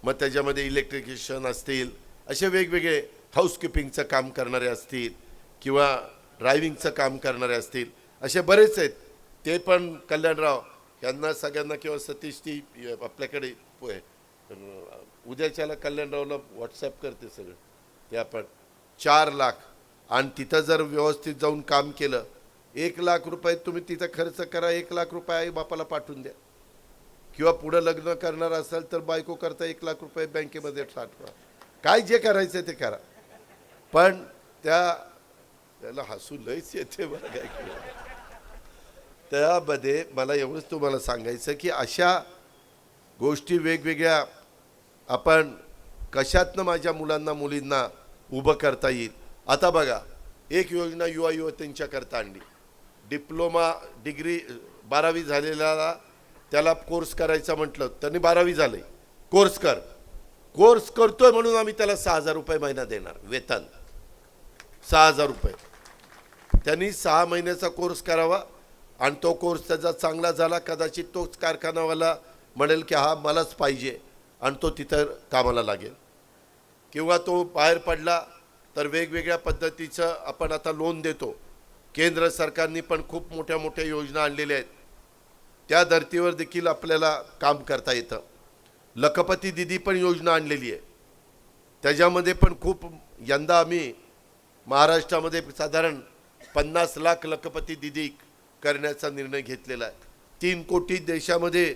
मग त्याच्यामध्ये इलेक्ट्रिशियन असतील, असे वेगवेगळे हाऊसकीपिंगचं काम करणारे असतील किंवा ड्रायव्हिंगचं काम करणारे असतील, असे बरेच आहेत. ते पण कल्याणराव यांना सगळ्यांना किंवा सतीश ती आपल्याकडे उद्याच्याला कल्याणरावला व्हॉट्सॲप करते सगळं, ते आपण 4 लाख. आणि तिथं जर व्यवस्थित जाऊन काम केलं, 1 लाख रुपये तुम्ही तिथं खर्च करा, 1 लाख रुपये आई बापाला पाठवून द्या. किंवा पुढं लग्न करणार असेल तर बायको करता 1 लाख रुपये बँकेमध्ये साठवा, काय जे करायचं ते करा. पण त्याला हसू लयच येते बरं काय. त्यामध्ये मला एवढंच तुम्हाला सांगायचं की अशा गोष्टी वेगवेगळ्या आपण कशातनं माझ्या मुलांना मुलींना उभं करता येईल. आता बघा, एक योजना युवा युवतींच्या करता आणली. डिप्लोमा डिग्री 12वी झालेला त्याला कोर्स करायचा म्हटलं, त्यांनी 12वी झाले, कोर्स करतोय म्हणून आम्ही त्याला 6,000 रुपये महिना देणार वेतन, 6,000 रुपये. त्यांनी 6 महिन्याचा कोर्स करावा आणि तो कोर्स त्याचा चांगला झाला, कदाचित तोच कारखानावाला म्हणेल की हा मलाच पाहिजे आणि तो तिथं कामाला लागेल. किंवा तो बाहेर पडला तर वेगवेगळ्या पद्धतीचं आपण आता लोन देतो. केंद्र सरकारने पण खूप मोठ्या मोठ्या योजना आणलेल्या आहेत, त्या धर्तीवर देखील आपल्याला काम करता येतं. लखपती दिदी पण योजना आणलेली आहे, त्याच्यामध्ये पण खूप यंदा आम्ही महाराष्ट्रामध्ये साधारण 50 लाख लखपती दिदी करण्याचा निर्णय घेतलेला आहे. 3 कोटी देशामध्ये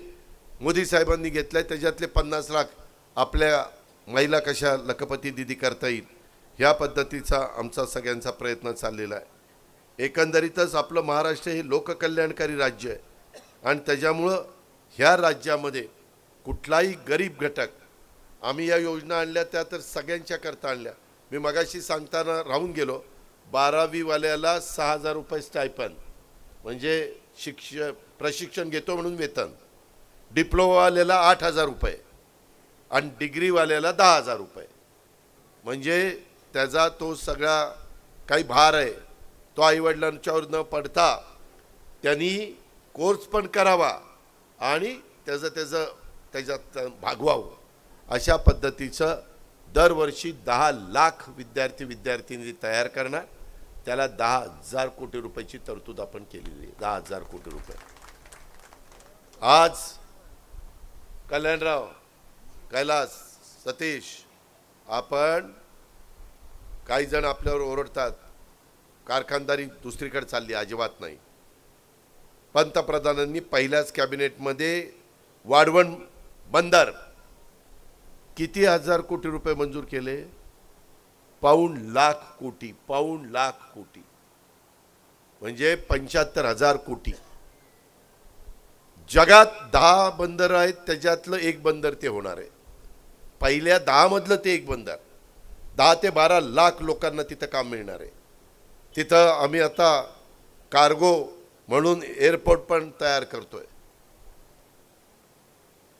मोदी साहेबांनी घेतला आहे, त्याच्यातले 50 लाख आपल्या महिला कशा लखपती दिदी करता येईल ह्या पद्धतीचा आमचा सगळ्यांचा प्रयत्न चाललेला आहे. एकंदरीतच आपलं महाराष्ट्र हे लोककल्याणकारी राज्य आहे आणि त्याच्यामुळं ह्या राज्यामध्ये कुठलाही गरीब घटक, आम्ही या योजना आणल्या त्या तर सगळ्यांच्या करता आणल्या. मी मगाशी सांगताना राहून गेलो, 12वी वाल्याला 6,000 रुपये स्टायपन म्हणजे प्रशिक्षण घेतो म्हणून वेतन, डिप्लोमावाल्याला 8,000 रुपये आणि डिग्रीवाल्याला 10,000 रुपये. म्हणजे त्याचा तो सगळा काही भार आहे तो आईवडिलांच्यावर न पडता त्यांनी कोर्स पण करावा आणि त्याच्यात भागवावं. अशा पद्धतीचं दरवर्षी 10 लाख विद्यार्थी तयार करणार, त्याला 10,000 कोटी रुपयाची तरतूद आपण केलेली आहे. 10,000 कोटी रुपये. आज कल्याणराव, कैलास, सतीश, आपण काही जण आपल्यावर ओरडतात कारखानदारी दुसरीकडे चालली, अजिबात नाही. पंतप्रधानांनी पहिल्याच कॅबिनेटमध्ये वाढवण बंदर किती 1,000 कोटी रुपये मंजूर केले? पाऊण लाख कोटी म्हणजे 75,000 कोटी. जगात 10 बंदर आहेत, त्याच्यातलं एक बंदर ते होणार आहे. पहिल्या 10 मधलं ते एक बंदर. 10 ते 12 लाख लोकांना तिथं काम मिळणार आहे. तिथं आम्ही आता कार्गो म्हणून एअरपोर्ट पण तयार करतोय.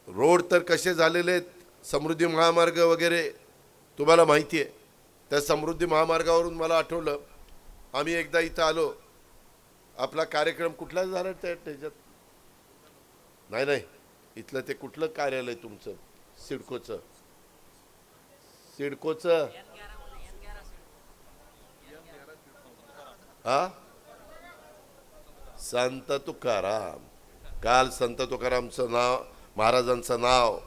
रोड तर कसे झालेले आहेत, समृद्धी महामार्ग वगैरे तुम्हाला माहिती आहे. त्या समृद्धी महामार्गावरून मला आठवलं, आम्ही एकदा इथं आलो, आपला कार्यक्रम कुठला झाला त्याच्यात, नाही नाही इथलं ते कुठलं कार्यालय तुमचं, सिडकोचं हा, संत तुकाराम. काल संत तुकारामचं नाव, महाराजांचं नाव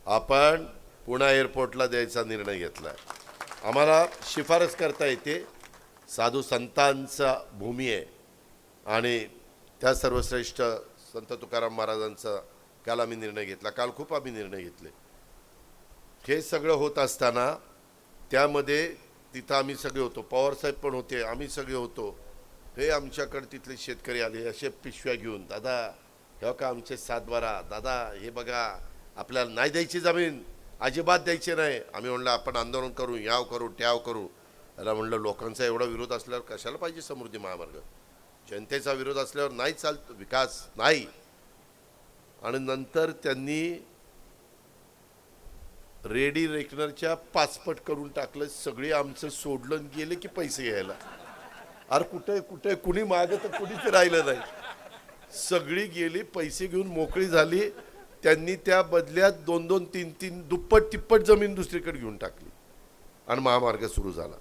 आपण पुणे एअरपोर्टला द्यायचा निर्णय घेतला. आम्हाला शिफारस करता येते, साधू संतांचा भूमी आहे आणि त्या सर्वश्रेष्ठ संत तुकाराम महाराजांचा काल आम्ही निर्णय घेतला. काल खूप आम्ही निर्णय घेतले. हे सगळं होत असताना त्यामध्ये तिथं आम्ही सगळे होतो, पवारसाहेब पण होते, आम्ही सगळे होतो. हे आमच्याकडे तिथले शेतकरी आले असे पिशव्या घेऊन, दादा हे का आमचे 7-12, दादा हे बघा आपल्याला नाही द्यायची जमीन, अजिबात द्यायची नाही. आम्ही म्हणलं आपण आंदोलन करू, याव करू ट्याव करू. त्याला म्हणलं लोकांचा एवढा विरोध असल्यावर कशाला पाहिजे समृद्धी महामार्ग, जनतेचा विरोध असल्यावर नाही चालतो विकास नाही. आणि नंतर त्यांनी रेडी रेकनरच्या 5 पट करून टाकलं. सगळे आमचं सोडलं गेले की पैसे घ्यायला. अरे कुठे कुठे कुणी मागं तर कुणीच राहिलं नाही, सगळी गेली पैसे घेऊन मोकळी झाली. त्यांनी त्या बदल्यात 2-2, 3-3 दुप्पट तिप्पट जमीन दुसरीकडे घेऊन टाकली आणि महामार्ग सुरू झाला.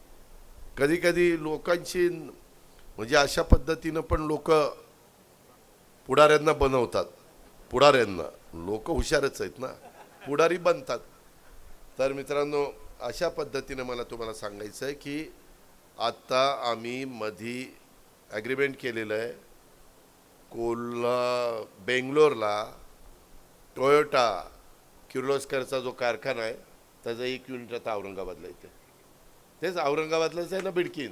कधी कधी लोकांची म्हणजे अशा पद्धतीनं पण लोक पुढाऱ्यांना बनवतात. पुढाऱ्यांना लोक हुशारच आहेत ना, पुढारी बनतात. तर मित्रांनो अशा पद्धतीनं मला तुम्हाला सांगायचं आहे की आता आम्ही मधी ॲग्रीमेंट केलेलं आहे बेंगलोरला टोयोटा किर्लोस्करचा जो कारखाना आहे त्याचा 1 युनिट आता औरंगाबादला येते. तेच औरंगाबादलाच आहे ना, बिडकीन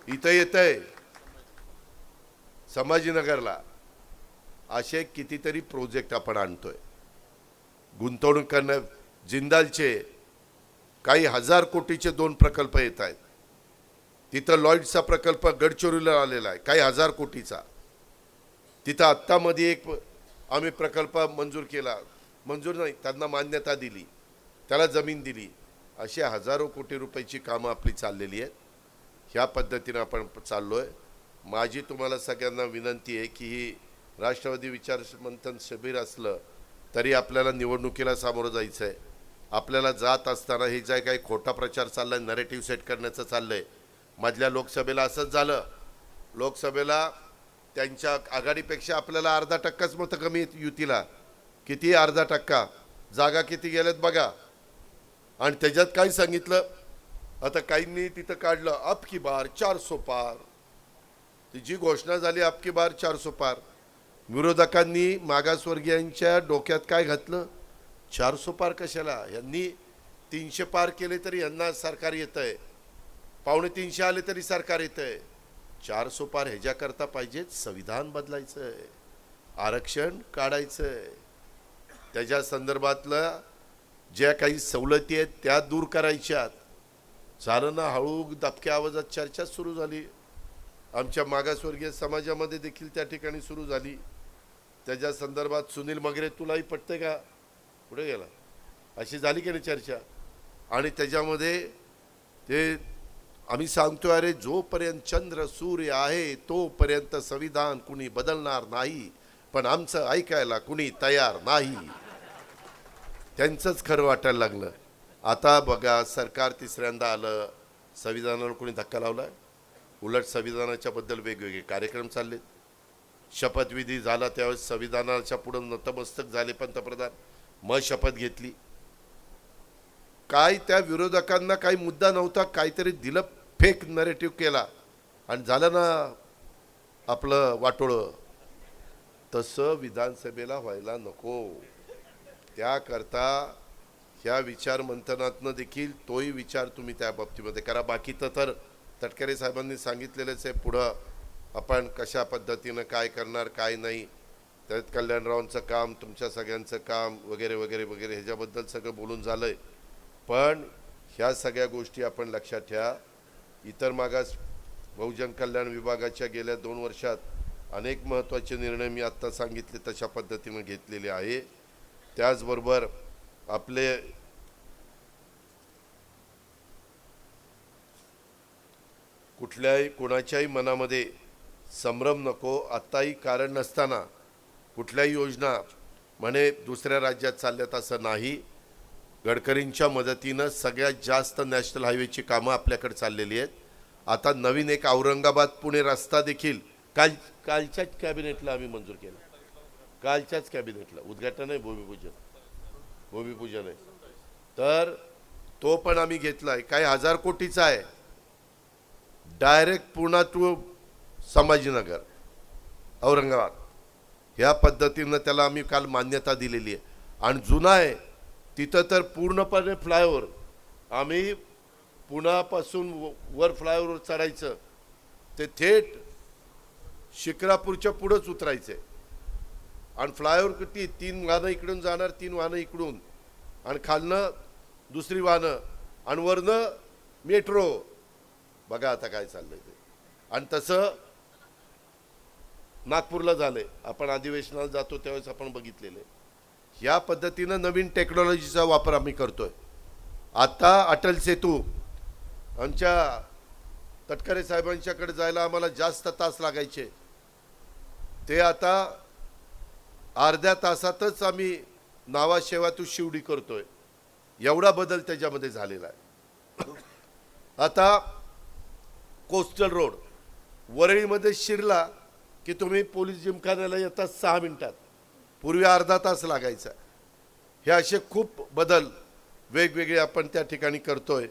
इथं येतं आहे, संभाजीनगरला. असे कितीतरी प्रोजेक्ट आपण आणतोय. गुंतवणूक करणं, जिंदालचे काही 1000 कोटीचे 2 प्रकल्प येत आहेत. तिथं लॉईड्सचा प्रकल्प गडचिरोलीला आलेला आहे, काही 1000 कोटीचा. तिथं आत्तामध्ये एक आम्ही प्रकल्प मंजूर केला, मंजूर नाही त्यांना मान्यता दिली, त्याला जमीन दिली. अशी हजारो कोटी रुपयाची कामं आपली चाललेली आहेत. ह्या पद्धतीनं आपण चाललो आहे. माझी तुम्हाला सगळ्यांना विनंती आहे की ही राष्ट्रवादी विचार मंथन शिबिर असलं तरी आपल्याला निवडणुकीला सामोरं जायचं आहे. आपल्याला जात असताना हे जे काही खोटा प्रचार चालला आहे, नरेटिव्ह सेट करण्याचं चाललं आहे. मधल्या लोकसभेला असंच झालं. लोकसभेला त्यांच्या आघाडीपेक्षा आपल्याला 0.5% मतं कमी आहेत युतीला. किती 0.5%? जागा किती गेल्यात बघा. आणि त्याच्यात काय सांगितलं, आता काहींनी तिथं काढलं अब की बार 400 पार. ती जी घोषणा झाली अब की बार 400 पार, विरोधकांनी मागासवर्गीयांच्या डोक्यात काय घातलं, 400 पार कशाला, यांनी 300 पार केले तरी यांना सरकार येतं आहे, 250 आले तरी सरकार येतं आहे. 400 पार ह्याच्याकरता पाहिजे संविधान बदलायचं आहे, आरक्षण काढायचं आहे, त्याच्या संदर्भातलं ज्या काही सवलती आहेत त्या दूर करायच्यात. झालं ना, हळू दबक्या आवाजात चर्चा सुरू झाली. आमच्या मागासवर्गीय समाजामध्ये देखील त्या ठिकाणी सुरू झाली. त्याच्या संदर्भात सुनील मगरे तुलाही पटतंय का, कुठे गेला, अशी झाली की नाही चर्चा. आणि त्याच्यामध्ये ते आम्ही सांगतो, अरे जोपर्यंत चंद्र सूर्य आहे तोपर्यंत संविधान कुणी बदलणार नाही, पण आमचं ऐकायला कुणी तयार नाही. त्यांचंच खरं वाटायला लागलं. आता बघा सरकार तिसऱ्यांदा आलं, संविधानाला कोणी धक्का लावलाय? उलट संविधानाच्या बद्दल वेगवेगळे कार्यक्रम चाललेत. शपथविधी झाला त्यावेळेस संविधानाच्या पुढे नतमस्तक झाले पंतप्रधान, मग शपथ घेतली. काय त्या विरोधकांना काही मुद्दा नव्हता, काहीतरी दिलं, फेक नरेटिव्ह केला आणि झालं ना आपलं वाटोळं. तसं विधानसभेला व्हायला नको. त्याकरता ह्या विचार मंथनातनं देखील तोही विचार तुम्ही त्या बाबतीमध्ये करा. बाकी तर तटकरे साहेबांनी सांगितलेलंच आहे, पुढं आपण कशा पद्धतीनं काय करणार काय नाही. त्यात कल्याणरावांचं काम, तुमच्या सगळ्यांचं काम वगैरे वगैरे वगैरे ह्याच्याबद्दल सगळं बोलून झालं आहे. पण ह्या सगळ्या गोष्टी आपण लक्षात ठेवा. इतर मागास बहुजन कल्याण विभागाच्या गेल्या 2 वर्षात अनेक महत्त्वाचे निर्णय मी आत्ता सांगितले तशा पद्धतीने घेतलेले आहे। त्याचबरोबर आपले कुठल्याही कोणाच्याही मनामध्ये संभ्रम नको। आत्ताही कारण नसताना कुठल्याही योजना म्हणे दुसऱ्या राज्यात चालल्यात असं नाही। गडकरींच्या मदतीनं सगळ्यात जास्त नॅशनल हायवेची कामं आपल्याकडे चाललेली आहेत। आता नवीन एक औरंगाबाद पुणे रस्ता देखील कालच्याच कॅबिनेटला आम्ही मंजूर केला। कालच्याच कॅबिनेटला उद्घाटन आहे, भूमिपूजन आहे, तर तो पण आम्ही घेतलाय। काही 1000 कोटीचा आहे, डायरेक्ट पुणे टू संभाजीनगर औरंगाबाद ह्या पद्धतीनं त्याला आम्ही काल मान्यता दिलेली आहे। आणि जुना आहे तिथं तर पूर्णपणे फ्लायओव्हर, आम्ही पुण्यापासून वर फ्लायओव्हर चढायचं ते थेट शिक्रापूरच्या पुढंच उतरायचं आणि फ्लायओव्हर किती 3 वाहनं इकडून जाणार, 3 वाहनं इकडून आणि खालनं दुसरी वाहनं आणि वरनं मेट्रो। बघा आता काय चाललंय ते। आणि तसं नागपूरला झालंय, आपण अधिवेशनाला जातो त्यावेळेस आपण बघितलेलं आहे। या पद्धतीनं नवीन टेक्नॉलॉजीचा वापर आम्ही करतोय। आता अटल सेतू आमच्या तटकरे साहेबांच्याकडे जायला आम्हाला जास्त तास लागायचे, ते आता अर्ध्या तासातच आम्ही नावाशेवा टू शिवडी करतोय। एवढा बदल त्याच्यामध्ये झालेला आहे। आता कोस्टल रोड वरळीमध्ये शिरला की तुम्ही पोलीस जिमखान्याला येता 6 मिनिटात, पूर्वी अर्धा तास लागायचा। हे असे खूप बदल वेगवेगळे आपण त्या ठिकाणी करतोय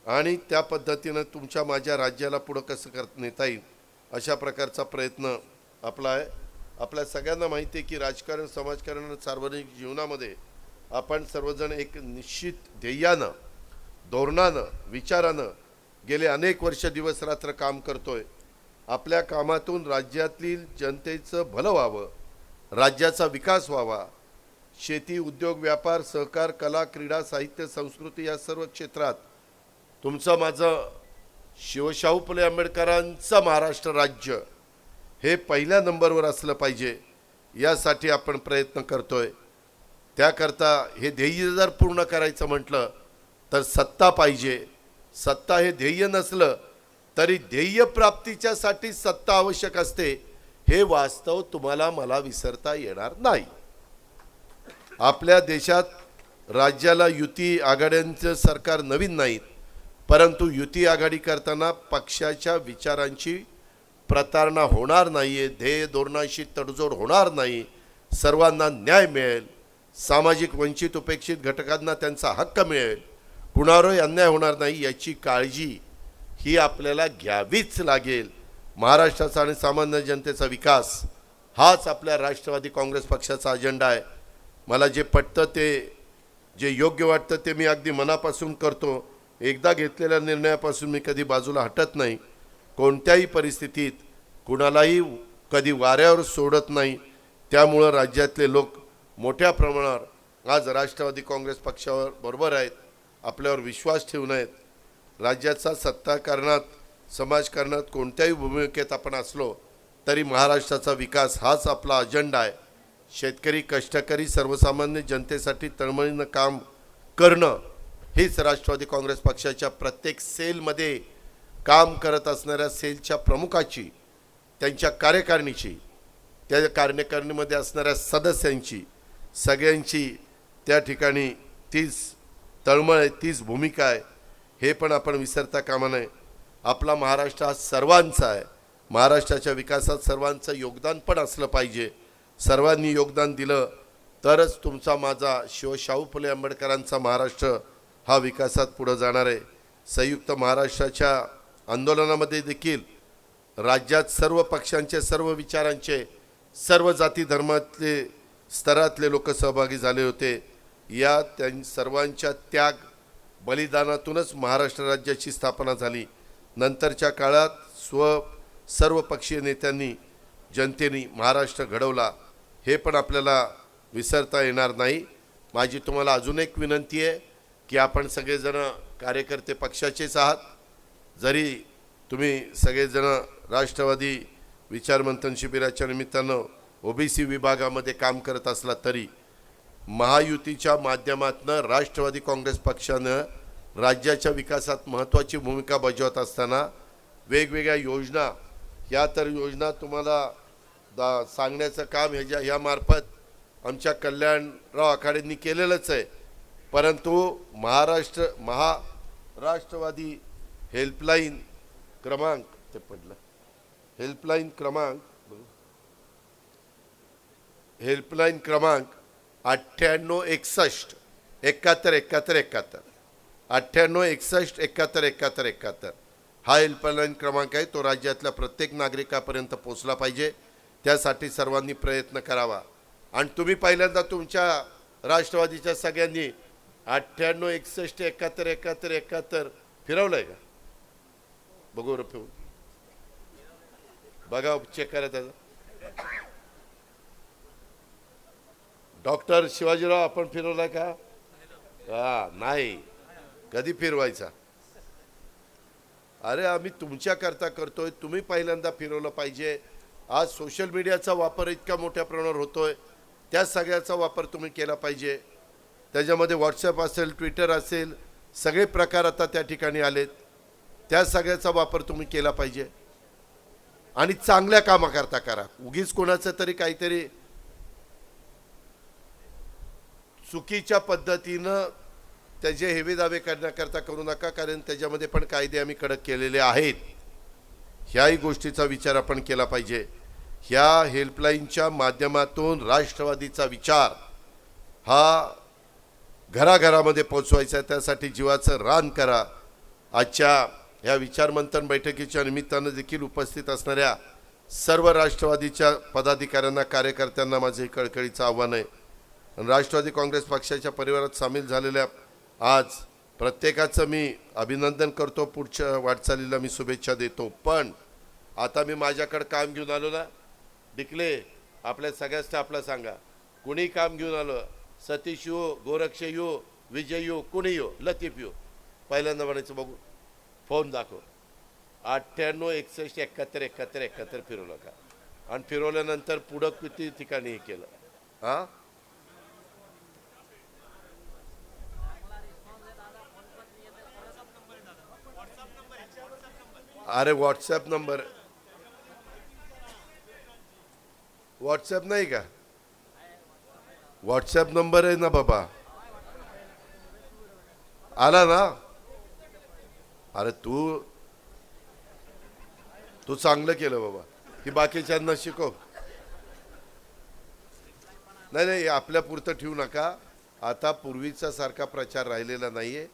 आणि त्या पद्धतीनं तुमच्या माझ्या राज्याला पुढं कसं नेता येईल अशा प्रकारचा प्रयत्न आपला आहे। आपल्या सगळ्यांना माहिती आहे की राजकारण, समाजकारण आणि सार्वजनिक जीवनामध्ये आपण सर्वजण एक निश्चित ध्येयानं, धोरणानं, विचारानं गेले अनेक वर्ष दिवस रात्र काम करतोय। आपल्या कामातून राज्यातील जनतेचं भलं व्हावं, राज्याचा विकास व्हावा, शेती, उद्योग, व्यापार, सहकार, कला, क्रीडा, साहित्य, संस्कृती या सर्व क्षेत्रात तुमचं माझं शिवशाहू फुले आंबेडकरांचं महाराष्ट्र राज्य हे पहिल्या नंबरवर असलं पाहिजे, यासाठी आपण प्रयत्न करतोय। त्याकरता हे ध्येय जर पूर्ण करायचं म्हटलं तर सत्ता पाहिजे। सत्ता हे ध्येय नसलं तरी ध्येय प्राप्तीच्यासाठी सत्ता आवश्यक असते, हे वास्तव तुम्हाला मला विसरता येणार नाही। आपल्या देशात राज्याला युती आघाड्यांचं सरकार नवीन नाहीत, परंतु युती आघाडी करताना पक्षाच्या विचारांची प्रतारणा होणार नाहीये, ध्येय धोरणाशी तडजोड होणार नाही, सर्वांना न्याय मिळेल, सामाजिक वंचित उपेक्षित घटकांना त्यांचा हक्क मिळेल, कुणावरही अन्याय होणार नाही याची काळजी ही आपल्याला घ्यावीच लागेल। महाराष्ट्राचा आणि सामान्य जनतेचा विकास हाच आपल्या राष्ट्रवादी काँग्रेस पक्षाचा अजेंडा आहे। मला जे पटतं ते, जे योग्य वाटतं ते मी अगदी मनापासून करतो। एकदा घेतलेल्या निर्णयापासून मी कधी बाजूला हटत नाही, कोणत्याही परिस्थितीत कुणालाही कधी वाऱ्यावर सोडत नाही। त्यामुळं राज्यातले लोक मोठ्या प्रमाणावर आज राष्ट्रवादी काँग्रेस पक्षावर बरोबर आहेत, आपल्यावर विश्वास ठेवून आहेत। राज्याचा सत्ताकारणात, समाजकारणात कोणत्याही भूमिकेत आपण असलो तरी महाराष्ट्राचा विकास हाच आपला अजेंडा आहे। शेतकरी, कष्टकरी, सर्वसामान्य जनतेसाठी तळमळीनं काम करणं हीच राष्ट्रवादी काँग्रेस पक्षाच्या प्रत्येक सेलमध्ये काम करत असणाऱ्या सेलच्या प्रमुखाची, त्यांच्या कार्यकारिणीची, त्या कार्यकारिणीमध्ये असणाऱ्या सदस्यांची, सगळ्यांची त्या ठिकाणी तीच तळमळ आहे, तीच भूमिका आहे, हे पण आपण विसरता कामा नये। आपला महाराष्ट्र हा सर्वांचा आहे, महाराष्ट्राच्या विकासात सर्वांचं योगदान पण असलं पाहिजे। सर्वांनी योगदान दिलं तरच तुमचा माझा शिवशाहू फुले आंबेडकरांचा महाराष्ट्र हा विकासात पुढे जाणार आहे। संयुक्त महाराष्ट्राच्या आंदोलनामध्ये देखील राज्यात सर्व पक्षांचे, सर्व विचारांचे, सर्व जाती धर्मातले, स्तरातले लोक सहभागी झाले होते। या सर्वांच्या त्याग बलिदानातूनच महाराष्ट्र राज्याची स्थापना झाली। नंतरच्या काळात सर्वपक्षीय नेत्यांनी, जनतेने महाराष्ट्र घडवला, हे पण आपल्याला विसरता येणार नाही। माझी तुम्हाला अजून एक विनंती आहे की आपण सगळेजण कार्यकर्ते पक्षाचेच आहात, जरी तुम्ही सगळेजण राष्ट्रवादी विचारमंथन शिबिराच्या निमित्तानं ओबीसी विभागामध्ये काम करत असला तरी महायुतीच्या माध्यमातून राष्ट्रवादी काँग्रेस पक्षानं राज्याच्या विकासात महत्त्वाची भूमिका बजावत असताना वेगवेगळ्या योजना, ह्या तर योजना तुम्हाला सांगण्याचं काम ह्या मार्फत आमच्या कल्याणराव आखाडेंनी केलेलंच आहे। परंतु महाराष्ट्रवादी हेल्पलाईन क्रमांक ते पडलं, हेल्पलाईन क्रमांक 9861 71 71 71 9861 71 71 71 हा हेल्पलाईन क्रमांक आहे। तो राज्यातल्या प्रत्येक नागरिकापर्यंत पोहोचला पाहिजे, त्यासाठी सर्वांनी प्रयत्न करावा। आणि तुम्ही पहिल्यांदा तुमच्या राष्ट्रवादीच्या सगळ्यांनी 9861 71 71 71 फिरवलंय का? बघू रे फिरून बघा, चेक करा त्याचा। डॉक्टर शिवाजीराव आपण फिरवलाय का? हा नाही, कधी फिरवायचा? अरे आम्ही तुमच्या करता करतोय, तुम्ही पहिल्यांदा फिरवलं पाहिजे। आज सोशल मीडियाचा वापर इतका मोठ्या प्रमाणावर होतोय, त्या सगळ्याचा वापर तुम्ही केला पाहिजे। त्याच्यामध्ये व्हॉट्सॲप असेल, ट्विटर असेल, सगळे प्रकार आता त्या ठिकाणी आलेत, त्या सगळ्याचा वापर तुम्ही केला पाहिजे आणि चांगल्या कामाकरता करा। उगीच कोणाचं तरी काहीतरी चुकीच्या पद्धतीनं त्याचे हेवे दावे करण्याकरता करू नका, कारण त्याच्यामध्ये पण कायदे आम्ही कडक केलेले आहेत। ह्याही गोष्टीचा विचार आपण केला पाहिजे। ह्या हेल्पलाईनच्या माध्यमातून राष्ट्रवादीचा विचार हा घराघरामध्ये पोहोचवायचा आहे, त्यासाठी जीवाचं रान करा। आजच्या ह्या विचारमंथन बैठकीच्या निमित्तानं देखील उपस्थित असणाऱ्या सर्व राष्ट्रवादीच्या पदाधिकाऱ्यांना, कार्यकर्त्यांना माझे कळकळीचं आव्हान आहे। राष्ट्रवादी काँग्रेस पक्षाच्या परिवारात सामील झालेल्या आज प्रत्येकाचं मी अभिनंदन करतो, पुढच्या वाटचालीला मी शुभेच्छा देतो। पण आता मी माझ्याकडे काम घेऊन आलो ना, डिकले आपल्या सगळ्या स्टाफला सांगा, कुणी काम घेऊन आलो, सतीश येऊ, गोरक्ष येऊ, विजय येऊ, कुणी येऊ, लतीफ येऊ, पहिल्यांदा म्हणायचं बघू फोन दाखव, 9861 71 71 71 फिरवलं का? आणि फिरवल्यानंतर पुढं किती ठिकाणी हे केलं? हां, अरे व्हॉट्सॲप नाही का? व्हॉट्सॲप नंबर आहे ना बाबा, आला ना? अरे तू चांगलं केलं बाबा, की बाकीच्यांना शिकव। नाही, आपल्या पुरतं ठेवू नका। आता पूर्वीचा सारखा प्रचार राहिलेला नाहीये,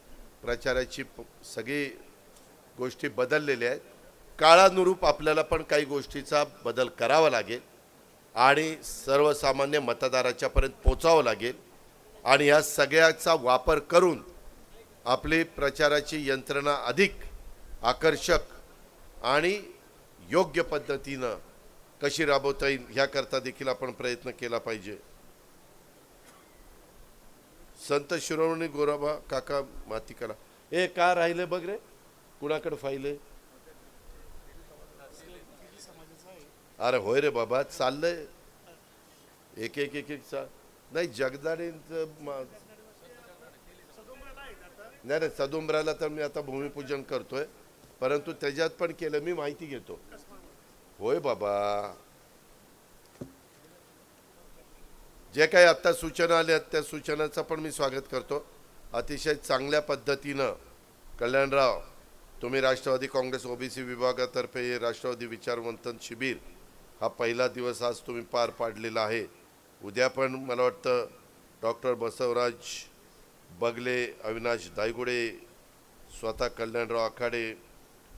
प्रचाराची सगळी गोष्टी बदललेल्या आहेत। काळानुरूप आपल्याला पण काही गोष्टीचा बदल करावा लागेल आणि सर्वसामान्य मतदाराच्या पर्यंत पोहोचावं लागेल आणि या सगळ्याचा वापर करून आपली प्रचाराची यंत्रणा अधिक आकर्षक आणि योग्य पद्धतीनं कशी राबवता येईल ह्याकरता देखील आपण प्रयत्न केला पाहिजे। संत शिरोमणी गोरोबा काका मातिकाला ए का राहिले बघ रे, कुणाकडे फाईल आहे? अरे होय रे बाबा, चाललंय एक एक एक एक नाही जगदाळेंचं नाही, सदुंबराला तर मी आता भूमिपूजन करतोय, परंतु त्याच्यात पण केलं मी माहिती घेतो। होय बाबा, जे काही आता सूचना आल्या त्या सूचनाचं पण मी स्वागत करतो। अतिशय चांगल्या पद्धतीनं कल्याणराव, तुम्ही राष्ट्रवादी काँग्रेस ओबीसी विभागातर्फे राष्ट्रवादी विचारमंथन शिबिर हा पहिला दिवस आज तुम्ही पार पाडलेला आहे। उद्या पण मला वाटतं डॉक्टर बसवराज बगले, अविनाश दायगुडे, स्वतः कल्याणराव आखाडे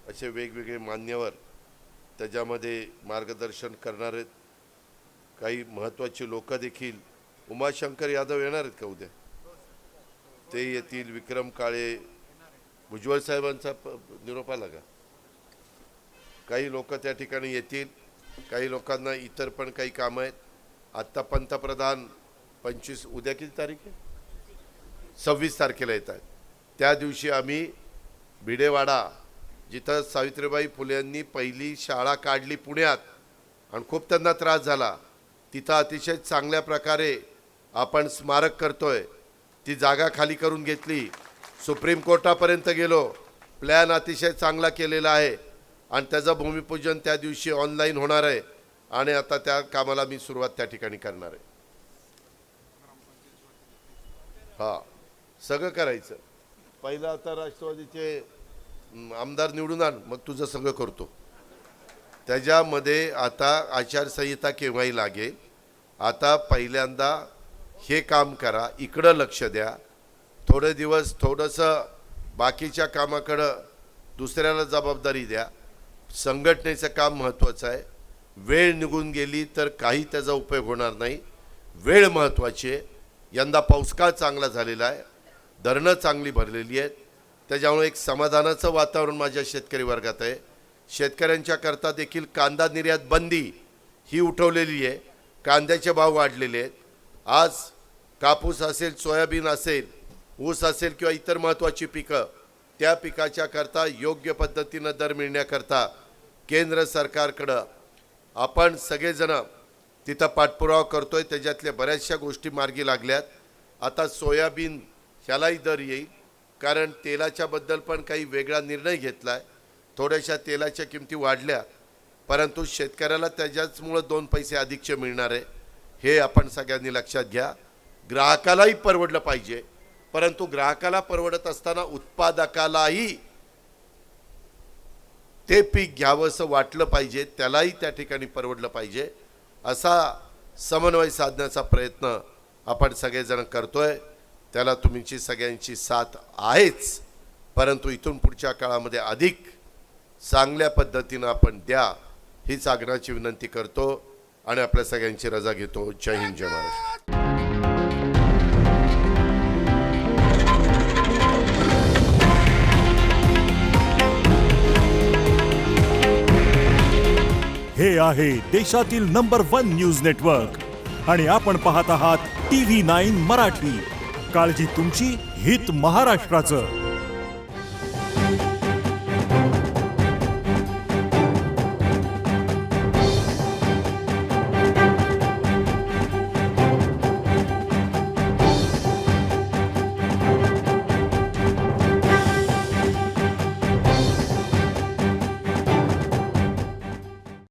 असे वेगवेगळे मान्यवर त्याच्यामध्ये मार्गदर्शन करणार आहेत। काही महत्त्वाची लोक देखील, उमाशंकर यादव येणार आहेत का उद्या? ते येतील। विक्रम काळे, भुजबळ साहेबांचा निरोप आला का? काही लोक त्या ठिकाणी येतील, काही लोकांना इतर पण काही कामं आहेत। आत्ता पंतप्रधान 25 उद्या किती तारीख आहे? 26 तारखेला येत आहेत। त्या दिवशी आम्ही भिडेवाडा, जिथं सावित्रीबाई फुले यांनी पहिली शाळा काढली पुण्यात, आणि खूप त्यांना त्रास झाला. तिथं अतिशय चांगल्या प्रकारे आपण स्मारक करतोय. ती जागा खाली करून घेतली, सुप्रीम कोर्टापर्यंत गेलो, प्लॅन अतिशय चांगला केलेला आहे आणि त्याचं भूमिपूजन त्या दिवशी ऑनलाईन होणार आहे आणि आता त्या कामाला मी सुरुवात त्या ठिकाणी करणार आहे. हां, सगळं करायचं. पहिलं आता राष्ट्रवादीचे आमदार निवडून आण, मग तुझं सगळं करतो. त्याच्यामध्ये आता आचारसंहिता केव्हाही लागेल. आता पहिल्यांदा हे काम करा, इकडं लक्ष द्या. थोडे दिवस थोडंसं बाकीच्या कामाकडं दुसऱ्याला जबाबदारी द्या. संघटनेचं काम महत्त्वाचं आहे. वेळ निघून गेली तर काही त्याचा उपयोग होणार नाही. वेळ महत्त्वाची आहे. यंदा पाऊसकाळ चांगला झालेला आहे, धरणं चांगली भरलेली आहेत. त्याच्यामुळे एक समाधानाचं वातावरण माझ्या शेतकरी वर्गात आहे. शेतकऱ्यांच्या करता देखील कांदा निर्यात बंदी ही उठवलेली आहे. कांद्याचे भाव वाढलेले आहेत. आज कापूस असेल, सोयाबीन असेल, ऊस असेल किंवा इतर महत्त्वाची पिकं, त्या पिकाच्या करता योग्य पद्धतीनं दर मिळण्याकरता केंद्र सरकारकडं आपण सगळेजण तिथं पाठपुरावा करतोय. त्याच्यातल्या बऱ्याचशा गोष्टी मार्गी लागल्यात. आता सोयाबीन ह्यालाही दर येईल, कारण तेलाच्या बद्दल पण काही वेगळा निर्णय घेतला आहे. थोड्याशा तेलाच्या किमती वाढल्या, परंतु शेतकऱ्याला त्याच्याचमुळं 2 पैसे अधिकचे मिळणार आहे. हे आपण सगळ्यांनी लक्षात घ्या. ग्राहकालाही परवडलं पाहिजे, परंतु ग्राहकाला परवडत असताना उत्पादकालाही ते पीक घ्यावंसं वाटलं पाहिजे, त्यालाही त्या ठिकाणी परवडलं पाहिजे. असा समन्वय साधण्याचा प्रयत्न आपण सगळेजण करतोय. त्याला तुमची सगळ्यांची साथ आहेच, परंतु इथून पुढच्या काळामध्ये अधिक चांगल्या पद्धतीनं आपण द्या, हीच आग्रहाची विनंती करतो आणि आपल्या सगळ्यांची रजा घेतो. जय हिंद, जय महाराष्ट्र. हे आहे देशातील नंबर 1 न्यूज नेटवर्क आणि आपण पाहत आहात TV9 मराठी. काळजी तुमची, हित महाराष्ट्राचं.